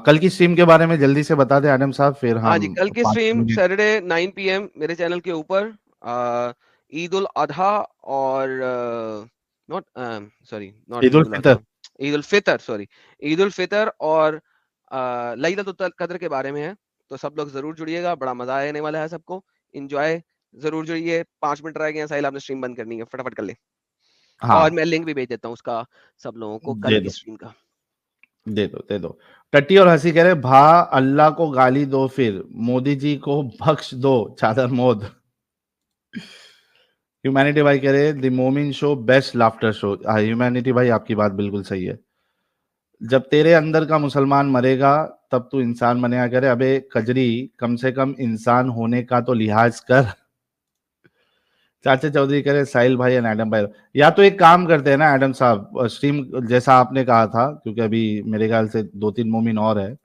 Speaker 1: कल की स्ट्रीम के बारे में जल्दी से बता दें आदम साहब, फिर हम।
Speaker 7: हाँ जी, कल की स्ट्रीम सैटरडे 9 PM मेरे चैनल के ऊपर, ईद उल अधा और not sorry not Eid ul Fitr, sorry Eid ul Fitr और लैलतुल कद्र के बारे में है। तो सब लोग जरूर जुड़िएगा, बड़ा मजा आने वाला है सबको, एंजॉय जरूर जुड़िए। 5 मिनट रह गए हैं साहिल, आपने स्ट्रीम बंद करनी है, फटाफट कर ले।
Speaker 1: हाँ,
Speaker 7: और मैं लिंक भी भेज देता हूँ उसका सब लोगों को, कल की स्ट्रीम का।
Speaker 1: दे दो। टट्टी और हंसी कह रहे, भा अल्लाह को गाली दो, फिर मोदी जी को बख्श दो, चादर मोद। ह्यूमैनिटी भाई कह रहे द मोमिन show best laughter show. Humanity भाई आपकी बात बिल्कुल सही है। जब तेरे अंदर का मुसलमान मरेगा तब तू इंसान बनेगा। करे अबे कजरी, कम से कम इंसान होने का तो लिहाज कर। चाचा चौधरी कह रहे साहिल भाई एंड एडम भाई, या तो एक काम करते हैं ना एडम साहब, स्ट्रीम जैसा आपने कहा था, क्योंकि अभी मेरे ख्याल से 2-3 मोमिन और है,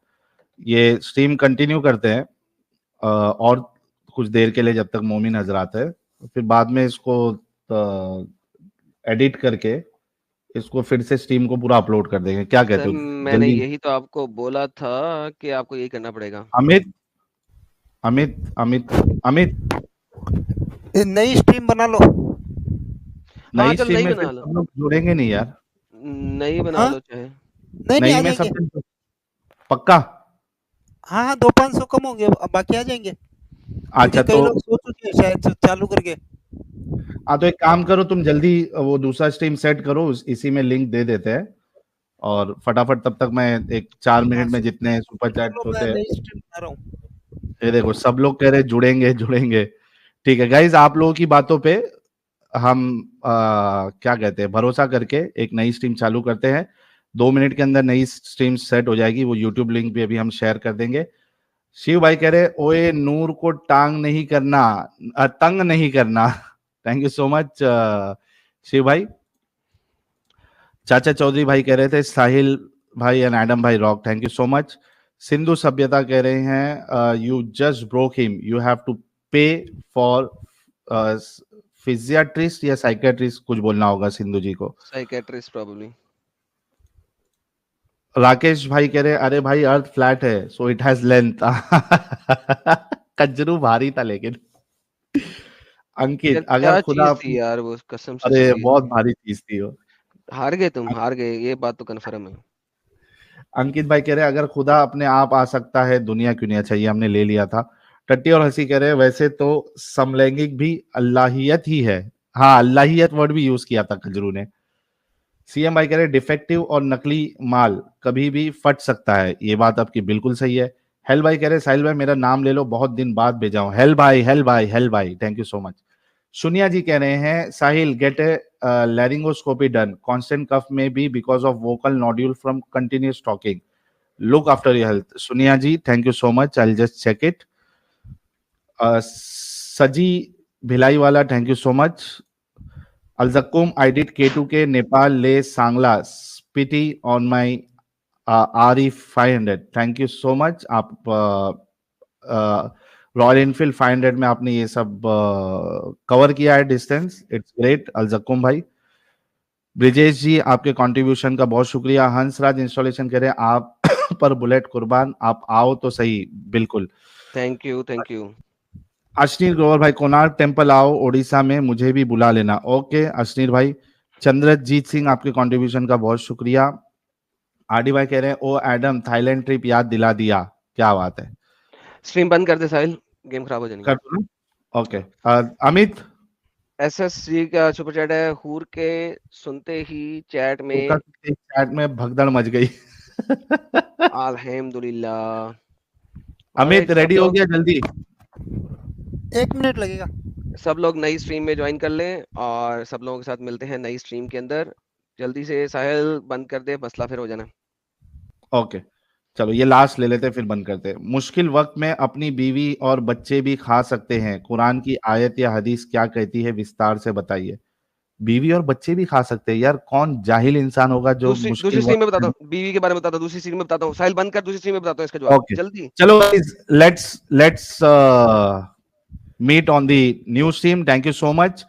Speaker 1: ये स्ट्रीम कंटिन्यू करते हैं और कुछ देर के लिए जब तक मोमिन हजरात है, फिर बाद में इसको एडिट करके इसको फिर से स्ट्रीम को पूरा अपलोड कर देंगे। क्या कहते
Speaker 7: सर
Speaker 1: हो?
Speaker 7: मैंने
Speaker 1: जल्दी
Speaker 7: यही तो आपको बोला था कि आपको यही करना पड़ेगा।
Speaker 1: अमित अमित अमित अमित
Speaker 4: नई स्ट्रीम बना लो।
Speaker 7: हाँ
Speaker 1: नई
Speaker 7: चल
Speaker 1: स्ट्रीम
Speaker 7: नई
Speaker 1: में
Speaker 7: बना
Speaker 1: फिर
Speaker 7: लो,
Speaker 1: सब लोग जुड़ेंगे नहीं यार।
Speaker 7: नई बना
Speaker 4: हाँ?
Speaker 7: लो चाहे।
Speaker 4: नहीं
Speaker 1: नई
Speaker 4: आ
Speaker 1: में
Speaker 4: जाएंगे।
Speaker 1: सब पक्का।
Speaker 4: हाँ 200-500 कम होंगे, अब बाकी आ जाएंगे,
Speaker 1: अच्छा
Speaker 4: क्योंकि कई
Speaker 1: तो
Speaker 4: लोग सोच चुके हैं शायद चालू करके।
Speaker 1: हाँ, तो एक काम करो, तुम जल्दी वो दूसरा स्ट्रीम सेट करो, इसी में लिंक दे देते हैं और फटाफट तब तक मैं एक 4 मिनट में जितने सुपर चैट होते
Speaker 4: मैं
Speaker 1: हैं।
Speaker 4: नई स्ट्रीम बना रहा हूँ।
Speaker 1: ये देखो सब लोग कह रहे जुड़ेंगे जुड़ेंगे। ठीक है गाइज, आप लोगों की बातों पे हम क्या कहते हैं, भरोसा करके एक नई स्ट्रीम चालू करते हैं। 2 मिनट के अंदर नई स्ट्रीम सेट हो जाएगी, वो यूट्यूब लिंक भी अभी हम शेयर कर देंगे। शिव भाई कह रहे ओए नूर को टांग नहीं करना, तंग नहीं करना। Thank you so much Shiv भाई। चाचा चौधरी भाई कह रहे थे साहिल भाई एंड एडम भाई rock, thank you so much. Sindhu Sabhyata कह रहे हैं you just broke him, you have to pay for physiatrist या साइकेट्रिस्ट कुछ बोलना होगा सिंधु जी को।
Speaker 7: Psychiatrist probably.
Speaker 1: राकेश भाई कह रहे अरे भाई अर्थ फ्लैट है सो इट हैज लेंथ। कजरू भारी था लेकिन। अंकित अगर
Speaker 7: क्या
Speaker 1: खुदा
Speaker 7: चीज थी यार वो, कसम से
Speaker 1: अरे
Speaker 7: चीज
Speaker 1: बहुत
Speaker 7: थी।
Speaker 1: भारी चीज थी वो।
Speaker 7: हार गए तुम, हार गए, ये बात तो कन्फर्म है।
Speaker 1: अंकित भाई कह रहे अगर खुदा अपने आप आ सकता है दुनिया क्यों नहीं? अच्छा ये हमने ले लिया था। टट्टी और हंसी कह रहे वैसे तो समलैंगिक भी अल्लाहियत ही है। हाँ अल्लाहियत वर्ड भी यूज किया था कजरू ने। सीएम भाई कह रहे डिफेक्टिव और नकली माल कभी भी फट सकता है, ये बात आपकी बिल्कुल सही है। हेल भाई कह रहे साहिल भाई मेरा नाम ले लो, बहुत दिन बाद भेजा हूं। हेल भाई हेल भाई हेल भाई, थैंक यू सो मच। सुनिया जी कह रहे हैं Sahil get a laryngoscopy done, constant cough में be because of vocal nodule from continuous talking, look after your health. Sunia ji thank you so much, I will just check it. सजी भिलाई वाला thank you so much. Alzakum, I did K2K Nepal Le Sangla Spiti on my RE500. Thank you so much. आप royal Enfield 500 में आपने ये सब cover किया है distance, it's great अलजकुम भाई। ब्रिजेश जी आपके कंट्रीब्यूशन का बहुत शुक्रिया। हंसराज इंस्टॉलेशन कह रहे हैं आप पर बुलेट कुर्बान, आप आओ तो सही। बिल्कुल
Speaker 7: thank you thank you.
Speaker 1: Ashneer Grover भाई कोणार्क टेम्पल आओ ओडिशा में, मुझे भी बुला लेना। ओके अश्नीर भाई। चंद्रजीत सिंह आपके कंट्रीब्यूशन का बहुत शुक्रिया। आरडी भाई कह रहे हैं ओ एडम थाईलैंड ट्रिप याद दिला दिया, क्या बात है।
Speaker 7: स्ट्रीम बंद कर दे साहिल, गेम खराब हो जाएगी।
Speaker 1: कर दूं? ओके अमित
Speaker 7: एसएसजी का सुपर चैट है, हूर के सुनते ही चैट में
Speaker 1: भगदड़ मच गई।
Speaker 7: अल्हम्दुलिल्लाह।
Speaker 1: अमित रेडी हो गया? जल्दी
Speaker 4: 1 मिनट लगेगा।
Speaker 7: सब लोग नई स्ट्रीम में ज्वाइन कर लें और सब लोगों के साथ मिलते हैं नई स्ट्रीम के अंदर। जल्दी से साहिल बंद कर दे, मसला फिर हो जाना।
Speaker 1: ओके चलो ये लास्ट ले लेते हैं फिर बंद करते हैं। मुश्किल वक्त में अपनी बीवी और बच्चे भी खा सकते हैं, कुरान की आयत या हदीस क्या कहती है, विस्तार से बताइए। बीवी और बच्चे भी खा सकते हैं यार, कौन जाहिल इंसान होगा जो
Speaker 7: दूसरी स्ट्रीम में बताता हूँ, बीवी के बारे में बताता हूँ, दूसरी स्ट्रीम में बताता हूँ। साहिल बंद कर, दूसरी स्ट्रीम में बताता हूँ इसका जवाब।
Speaker 1: ओके
Speaker 7: जल्दी
Speaker 1: चलो let's meet on the new stream. Thank you so much.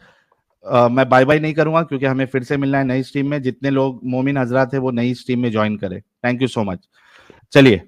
Speaker 1: मैं बाय बाय नहीं करूंगा क्योंकि हमें फिर से मिलना है नई स्ट्रीम में। जितने लोग मोमिन हजरात है वो नई स्ट्रीम में ज्वाइन करें। Thank you so much. चलिए